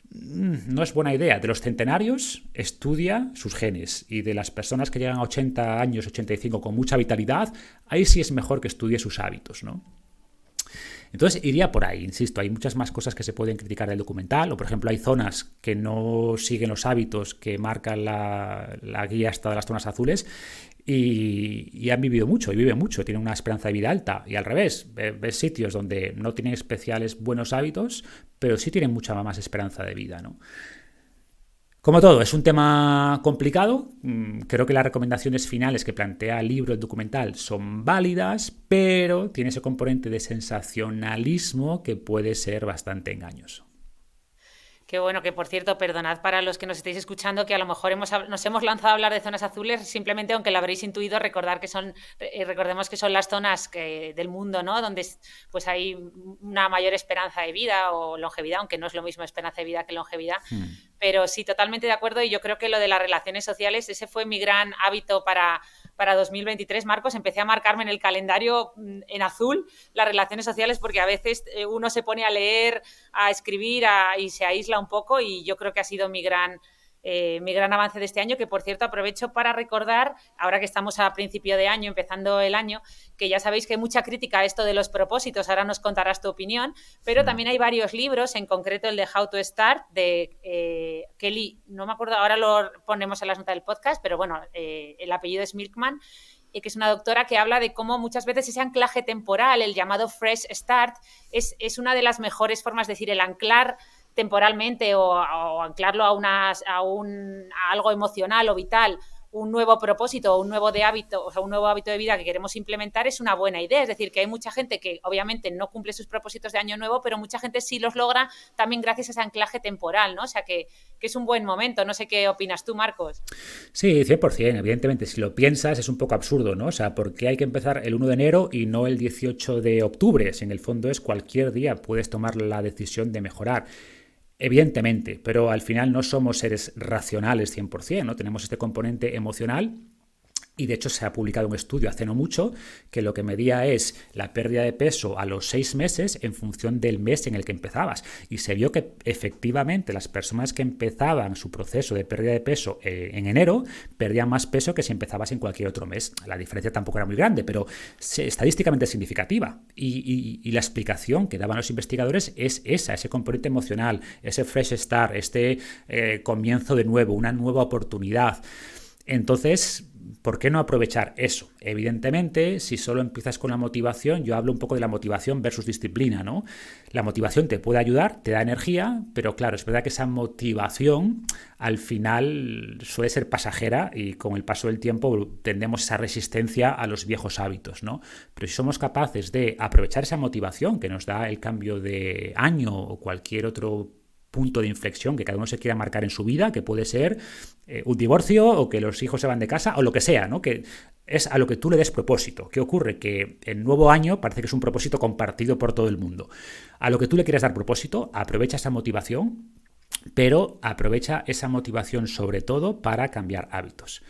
no es buena idea. De los centenarios, estudia sus genes, y de las personas que llegan a 80 años, 85 con mucha vitalidad, ahí sí es mejor que estudie sus hábitos, ¿no? Entonces iría por ahí, insisto, hay muchas más cosas que se pueden criticar del documental, o por ejemplo hay zonas que no siguen los hábitos que marcan la guía hasta de las zonas azules y han vivido mucho y viven mucho, tienen una esperanza de vida alta, y al revés, ves sitios donde no tienen especiales buenos hábitos, pero sí tienen mucha más esperanza de vida, ¿no? Como todo, es un tema complicado. Creo que las recomendaciones finales que plantea el libro, el documental, son válidas, pero tiene ese componente de sensacionalismo que puede ser bastante engañoso. Qué bueno, que por cierto, perdonad para los que nos estéis escuchando que a lo mejor nos hemos lanzado a hablar de zonas azules, simplemente aunque lo habréis intuido, recordemos que son las zonas del mundo, ¿no? Donde pues hay una mayor esperanza de vida o longevidad, aunque no es lo mismo esperanza de vida que longevidad. Pero sí, totalmente de acuerdo, y yo creo que lo de las relaciones sociales, ese fue mi gran hábito para 2023, Marcos. Empecé a marcarme en el calendario en azul las relaciones sociales, porque a veces uno se pone a leer, a escribir y se aísla un poco, y yo creo que ha sido mi gran avance de este año, que por cierto aprovecho para recordar, ahora que estamos a principio de año, empezando el año, que ya sabéis que hay mucha crítica a esto de los propósitos, ahora nos contarás tu opinión, pero también hay varios libros, en concreto el de How to Start, de Kelly, no me acuerdo, ahora lo ponemos en las notas del podcast, pero bueno, el apellido es Milkman, que es una doctora que habla de cómo muchas veces ese anclaje temporal, el llamado Fresh Start, es una de las mejores formas, de decir, el anclar temporalmente o anclarlo a algo emocional o vital, un nuevo propósito o un nuevo hábito de vida que queremos implementar, es una buena idea. Es decir, que hay mucha gente que obviamente no cumple sus propósitos de año nuevo, pero mucha gente sí los logra también gracias a ese anclaje temporal, ¿no? O sea, que es un buen momento. No sé qué opinas tú, Marcos. Sí, 100%. Evidentemente, si lo piensas es un poco absurdo, ¿no? O sea, ¿por qué hay que empezar el 1 de enero y no el 18 de octubre? Si en el fondo es cualquier día puedes tomar la decisión de mejorar. Evidentemente, pero al final no somos seres racionales 100%, ¿no? Tenemos este componente emocional. Y de hecho se ha publicado un estudio hace no mucho que lo que medía es la pérdida de peso a los 6 meses en función del mes en el que empezabas. Y se vio que efectivamente las personas que empezaban su proceso de pérdida de peso en enero perdían más peso que si empezabas en cualquier otro mes. La diferencia tampoco era muy grande, pero estadísticamente significativa. Y la explicación que daban los investigadores es ese componente emocional, ese fresh start, este comienzo de nuevo, una nueva oportunidad. Entonces, ¿por qué no aprovechar eso? Evidentemente, si solo empiezas con la motivación, yo hablo un poco de la motivación versus disciplina, ¿no? La motivación te puede ayudar, te da energía, pero claro, es verdad que esa motivación al final suele ser pasajera y con el paso del tiempo tendemos esa resistencia a los viejos hábitos, ¿no? Pero si somos capaces de aprovechar esa motivación que nos da el cambio de año o cualquier otro punto de inflexión que cada uno se quiera marcar en su vida, que puede ser un divorcio o que los hijos se van de casa o lo que sea, ¿no? Que es a lo que tú le des propósito. ¿Qué ocurre? Que el nuevo año parece que es un propósito compartido por todo el mundo. A lo que tú le quieras dar propósito, aprovecha esa motivación, pero aprovecha esa motivación sobre todo para cambiar hábitos.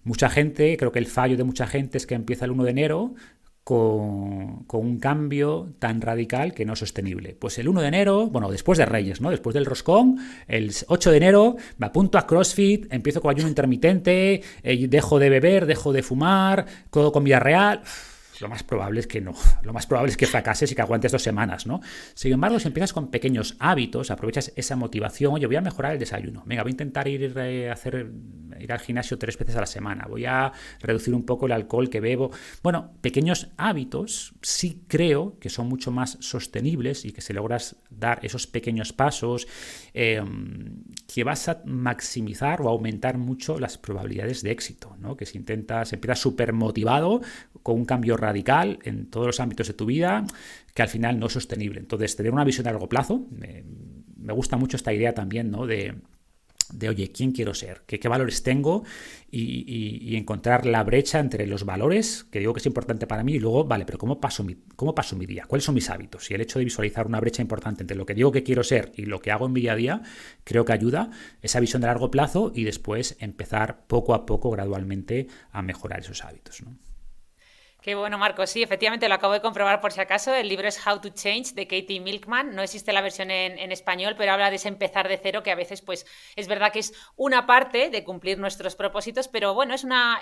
Mucha gente, creo que el fallo de mucha gente es que empieza el 1 de enero con un cambio tan radical que no es sostenible. Pues el 1 de enero, bueno, después de Reyes, ¿no? Después del roscón, el 8 de enero me apunto a CrossFit, empiezo con ayuno intermitente, dejo de beber, dejo de fumar, todo con vida real. Lo más probable es que no. Lo más probable es que fracases y que aguantes 2 semanas, ¿no? Sin embargo, si empiezas con pequeños hábitos, aprovechas esa motivación, oye, voy a mejorar el desayuno. Venga, voy a intentar ir al gimnasio 3 veces a la semana. Voy a reducir un poco el alcohol que bebo. Bueno, pequeños hábitos sí creo que son mucho más sostenibles y que si logras dar esos pequeños pasos, que vas a maximizar o aumentar mucho las probabilidades de éxito, ¿no? Que si empiezas súper motivado con un cambio radical en todos los ámbitos de tu vida, que al final no es sostenible. Entonces, tener una visión a largo plazo, me gusta mucho esta idea también, ¿no? De oye, ¿quién quiero ser? ¿Qué valores tengo? Y encontrar la brecha entre los valores, que digo que es importante para mí, y luego, vale, pero ¿cómo paso mi día? ¿Cuáles son mis hábitos? Y el hecho de visualizar una brecha importante entre lo que digo que quiero ser y lo que hago en mi día a día, creo que ayuda esa visión de largo plazo y después empezar poco a poco, gradualmente, a mejorar esos hábitos, ¿no? Qué bueno, Marcos. Sí, efectivamente, lo acabo de comprobar por si acaso. El libro es How to Change, de Katie Milkman. No existe la versión en español, pero habla de ese empezar de cero, que a veces pues es verdad que es una parte de cumplir nuestros propósitos, pero bueno, es una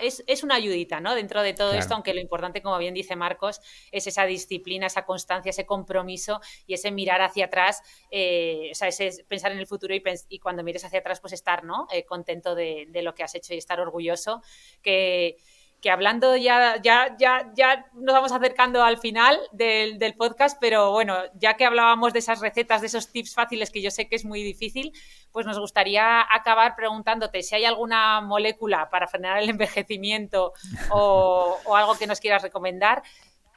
ayudita, ¿no? Dentro de todo esto, aunque lo importante, como bien dice Marcos, es esa disciplina, esa constancia, ese compromiso y ese mirar hacia atrás, o sea, ese pensar en el futuro y cuando mires hacia atrás, pues estar, ¿no? Contento de lo que has hecho y estar orgulloso, que hablando ya nos vamos acercando al final del podcast, pero bueno, ya que hablábamos de esas recetas, de esos tips fáciles que yo sé que es muy difícil, pues nos gustaría acabar preguntándote si hay alguna molécula para frenar el envejecimiento o algo que nos quieras recomendar.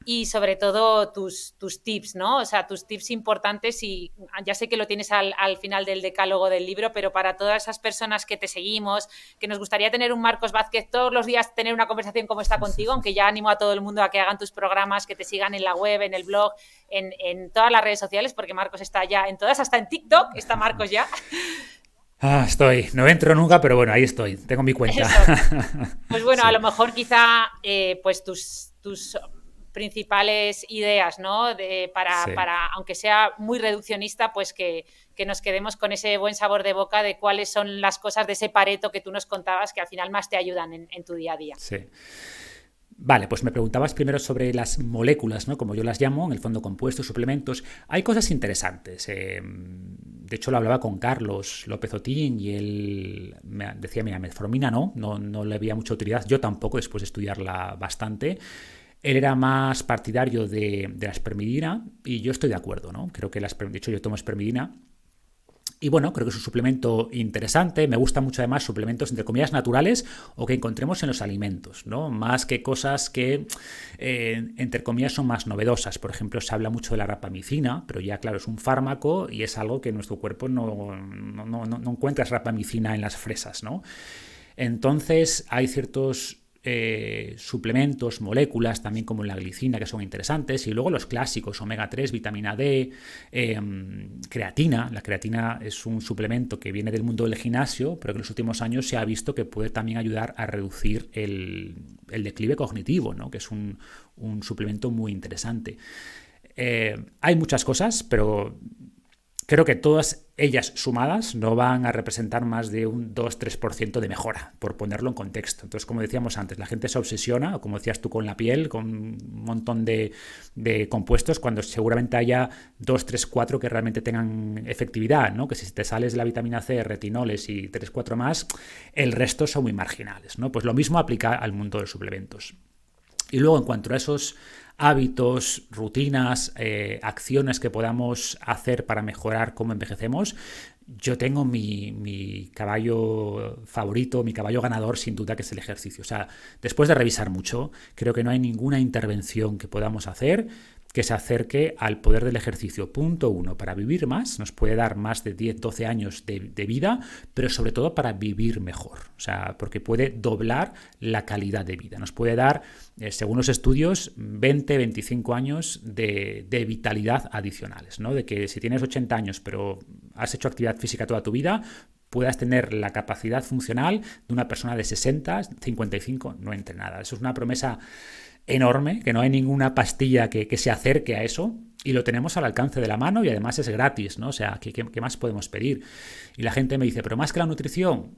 y sobre todo tus tips, ¿no? O sea, tus tips importantes, y ya sé que lo tienes al final del decálogo del libro, pero para todas esas personas que te seguimos, que nos gustaría tener un Marcos Vázquez todos los días, tener una conversación como esta contigo, aunque ya animo a todo el mundo a que hagan tus programas, que te sigan en la web, en el blog, en todas las redes sociales, porque Marcos está ya en todas, hasta en TikTok está Marcos ya. No entro nunca, pero bueno, ahí estoy, tengo mi cuenta. Pues bueno, Sí. a lo mejor quizá pues tus principales ideas, ¿no? Sí. Para, aunque sea muy reduccionista, pues que nos quedemos con ese buen sabor de boca de cuáles son las cosas de ese Pareto que tú nos contabas que al final más te ayudan en tu día a día. Sí. Vale, pues me preguntabas primero sobre las moléculas, ¿no? Como yo las llamo, en el fondo compuestos, suplementos. Hay cosas interesantes. De hecho, lo hablaba con Carlos López Otín y él me decía, mira, metformina no le había mucha utilidad. Yo tampoco, después de estudiarla bastante. Él era más partidario de la espermidina y yo estoy de acuerdo, ¿no? Creo que de hecho yo tomo espermidina. Y bueno, creo que es un suplemento interesante. Me gustan mucho además suplementos entre comillas naturales o que encontremos en los alimentos, ¿no? Más que cosas que entre comillas son más novedosas. Por ejemplo, se habla mucho de la rapamicina, pero ya claro, es un fármaco y es algo que nuestro cuerpo no encuentras rapamicina en las fresas, ¿no? Entonces hay ciertos suplementos, moléculas, también como la glicina, que son interesantes, y luego los clásicos, omega 3, vitamina D, creatina. La creatina es un suplemento que viene del mundo del gimnasio, pero que en los últimos años se ha visto que puede también ayudar a reducir el declive cognitivo, ¿no? Que es un suplemento muy interesante. Hay muchas cosas, pero creo que todas ellas sumadas no van a representar más de un 2-3% de mejora, por ponerlo en contexto. Entonces, como decíamos antes, la gente se obsesiona, o como decías tú, con la piel, con un montón de compuestos, cuando seguramente haya 2, 3, 4 que realmente tengan efectividad, ¿no? Que si te sales de la vitamina C, retinoles y 3, 4 más, el resto son muy marginales, ¿no? Pues lo mismo aplica al mundo de los suplementos. Y luego, en cuanto a esos hábitos, rutinas, acciones que podamos hacer para mejorar cómo envejecemos, yo tengo mi caballo favorito, mi caballo ganador, sin duda, que es el ejercicio. O sea, después de revisar mucho, creo que no hay ninguna intervención que podamos hacer que se acerque al poder del ejercicio. Punto 1, para vivir más, nos puede dar más de 10, 12 años de vida, pero sobre todo para vivir mejor. O sea, porque puede doblar la calidad de vida. Nos puede dar, según los estudios, 20, 25 años de vitalidad adicionales, ¿no? De que si tienes 80 años, pero has hecho actividad física toda tu vida, puedas tener la capacidad funcional de una persona de 60, 55, no entrenada. Eso es una promesa enorme, que no hay ninguna pastilla que se acerque a eso, y lo tenemos al alcance de la mano y además es gratis, ¿no? O sea, ¿qué más podemos pedir? Y la gente me dice, ¿pero más que la nutrición?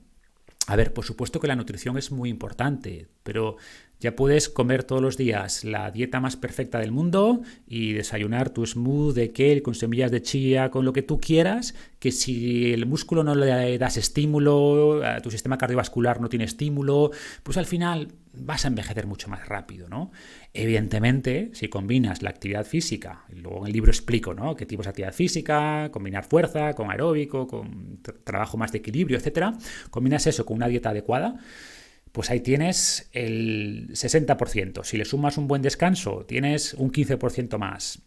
A ver, por supuesto que la nutrición es muy importante, pero ya puedes comer todos los días la dieta más perfecta del mundo y desayunar tu smoothie de kale con semillas de chía, con lo que tú quieras, que si el músculo no le das estímulo, a tu sistema cardiovascular no tiene estímulo, pues al final vas a envejecer mucho más rápido, ¿no? Evidentemente, si combinas la actividad física, y luego en el libro explico, ¿no?, qué tipos de actividad física, combinar fuerza con aeróbico, con trabajo más de equilibrio, etcétera, combinas eso con una dieta adecuada, pues ahí tienes el 60%. Si le sumas un buen descanso, tienes un 15% más.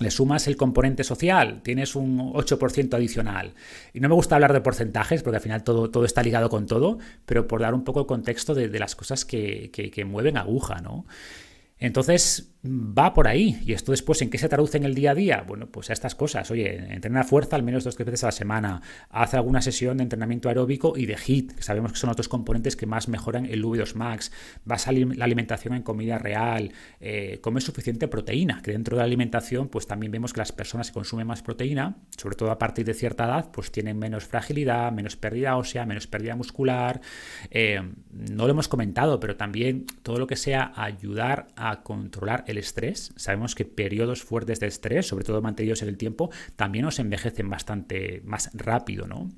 Le sumas el componente social, tienes un 8% adicional. Y no me gusta hablar de porcentajes, porque al final todo está ligado con todo, pero por dar un poco el contexto de las cosas que mueven aguja, ¿no? Entonces va por ahí. ¿Y esto después en qué se traduce en el día a día? Bueno, pues a estas cosas. Oye, entrena fuerza al menos 2-3 veces a la semana. Haz alguna sesión de entrenamiento aeróbico y de HIIT, que sabemos que son otros componentes que más mejoran el V2 Max. Vas a la alimentación en comida real. Come suficiente proteína, que dentro de la alimentación pues también vemos que las personas que consumen más proteína, sobre todo a partir de cierta edad, pues tienen menos fragilidad, menos pérdida ósea, menos pérdida muscular. No lo hemos comentado, pero también todo lo que sea ayudar a controlar el estrés. Sabemos que periodos fuertes de estrés, sobre todo mantenidos en el tiempo, también nos envejecen bastante más rápido, ¿no?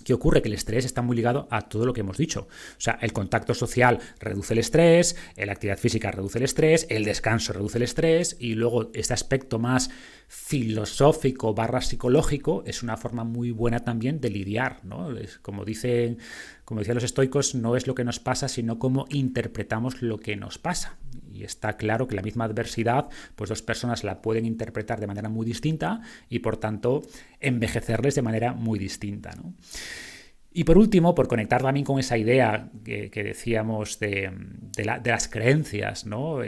¿Qué ocurre? Que el estrés está muy ligado a todo lo que hemos dicho. O sea, el contacto social reduce el estrés, la actividad física reduce el estrés, el descanso reduce el estrés, y luego este aspecto más filosófico / psicológico es una forma muy buena también de lidiar, ¿no? Como decían los estoicos, no es lo que nos pasa, sino cómo interpretamos lo que nos pasa. y está claro que la misma adversidad, pues dos personas la pueden interpretar de manera muy distinta y por tanto envejecerles de manera muy distinta, ¿no? Y por último, por conectar también con esa idea que decíamos de las creencias, ¿no?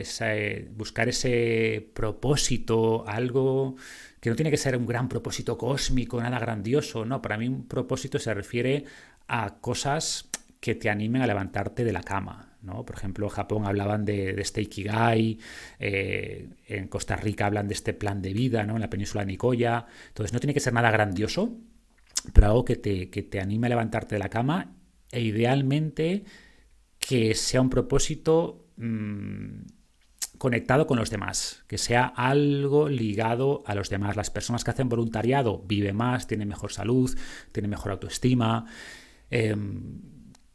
Buscar ese propósito, algo que no tiene que ser un gran propósito cósmico, nada grandioso, ¿no? Para mí un propósito se refiere a cosas que te animen a levantarte de la cama, ¿no? Por ejemplo, en Japón hablaban de este Ikigai, en Costa Rica hablan de este plan de vida, ¿no? En la península de Nicoya. Entonces no tiene que ser nada grandioso, pero algo que te anime a levantarte de la cama e idealmente que sea un propósito conectado con los demás, que sea algo ligado a los demás. Las personas que hacen voluntariado viven más, tienen mejor salud, tienen mejor autoestima.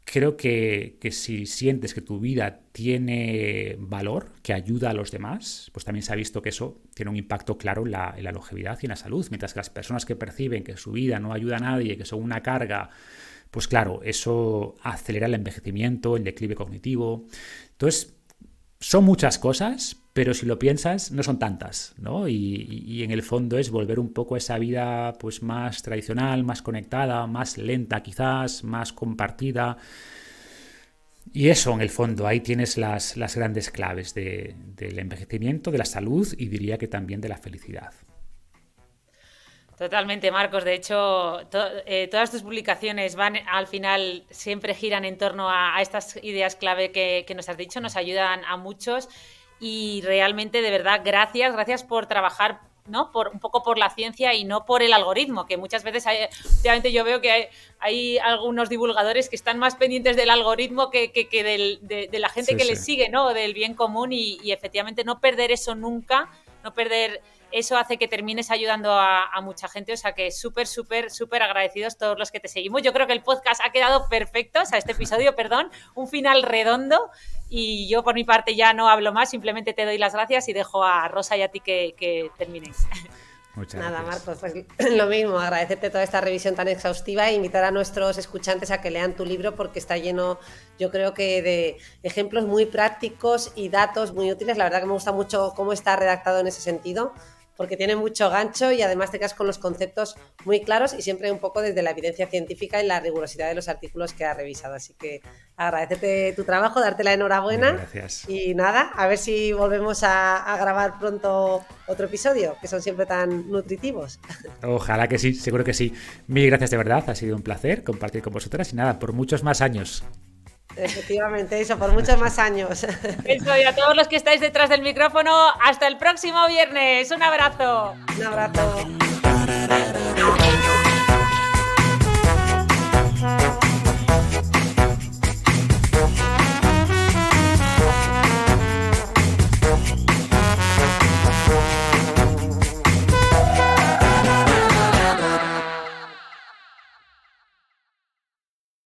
Creo que si sientes que tu vida tiene valor, que ayuda a los demás, pues también se ha visto que eso tiene un impacto claro en la longevidad y en la salud. Mientras que las personas que perciben que su vida no ayuda a nadie, que son una carga, pues claro, eso acelera el envejecimiento, el declive cognitivo. Entonces, son muchas cosas, pero si lo piensas, no son tantas, ¿no? Y en el fondo es volver un poco a esa vida pues más tradicional, más conectada, más lenta quizás, más compartida. Y eso, en el fondo, ahí tienes las grandes claves del envejecimiento, de la salud y diría que también de la felicidad. Totalmente, Marcos. De hecho, todas tus publicaciones van al final, siempre giran en torno a estas ideas clave que nos has dicho, nos ayudan a muchos y realmente, de verdad, gracias por trabajar, ¿no? Un poco por la ciencia y no por el algoritmo, que muchas veces últimamente yo veo que hay algunos divulgadores que están más pendientes del algoritmo que de la gente que les sigue, ¿no? Del bien común y efectivamente no perder eso nunca, no perder eso hace que termines ayudando a mucha gente, o sea que súper agradecidos todos los que te seguimos. Yo creo que el podcast ha quedado perfecto, o sea, este episodio, perdón, un final redondo y yo por mi parte ya no hablo más, simplemente te doy las gracias y dejo a Rosa y a ti que terminéis. Muchas gracias. Nada, Marcos, pues lo mismo, agradecerte toda esta revisión tan exhaustiva e invitar a nuestros escuchantes a que lean tu libro porque está lleno, yo creo que de ejemplos muy prácticos y datos muy útiles. La verdad que me gusta mucho cómo está redactado en ese sentido, porque tiene mucho gancho y además te quedas con los conceptos muy claros y siempre un poco desde la evidencia científica y la rigurosidad de los artículos que has revisado. Así que agradecerte tu trabajo, darte la enhorabuena. Gracias. Y nada, a ver si volvemos a grabar pronto otro episodio, que son siempre tan nutritivos. Ojalá que sí, seguro que sí. Mil gracias de verdad, ha sido un placer compartir con vosotras y nada, por muchos más años. Efectivamente, eso, por muchos más años. Eso, y a todos los que estáis detrás del micrófono, hasta el próximo viernes. Un abrazo. Un abrazo.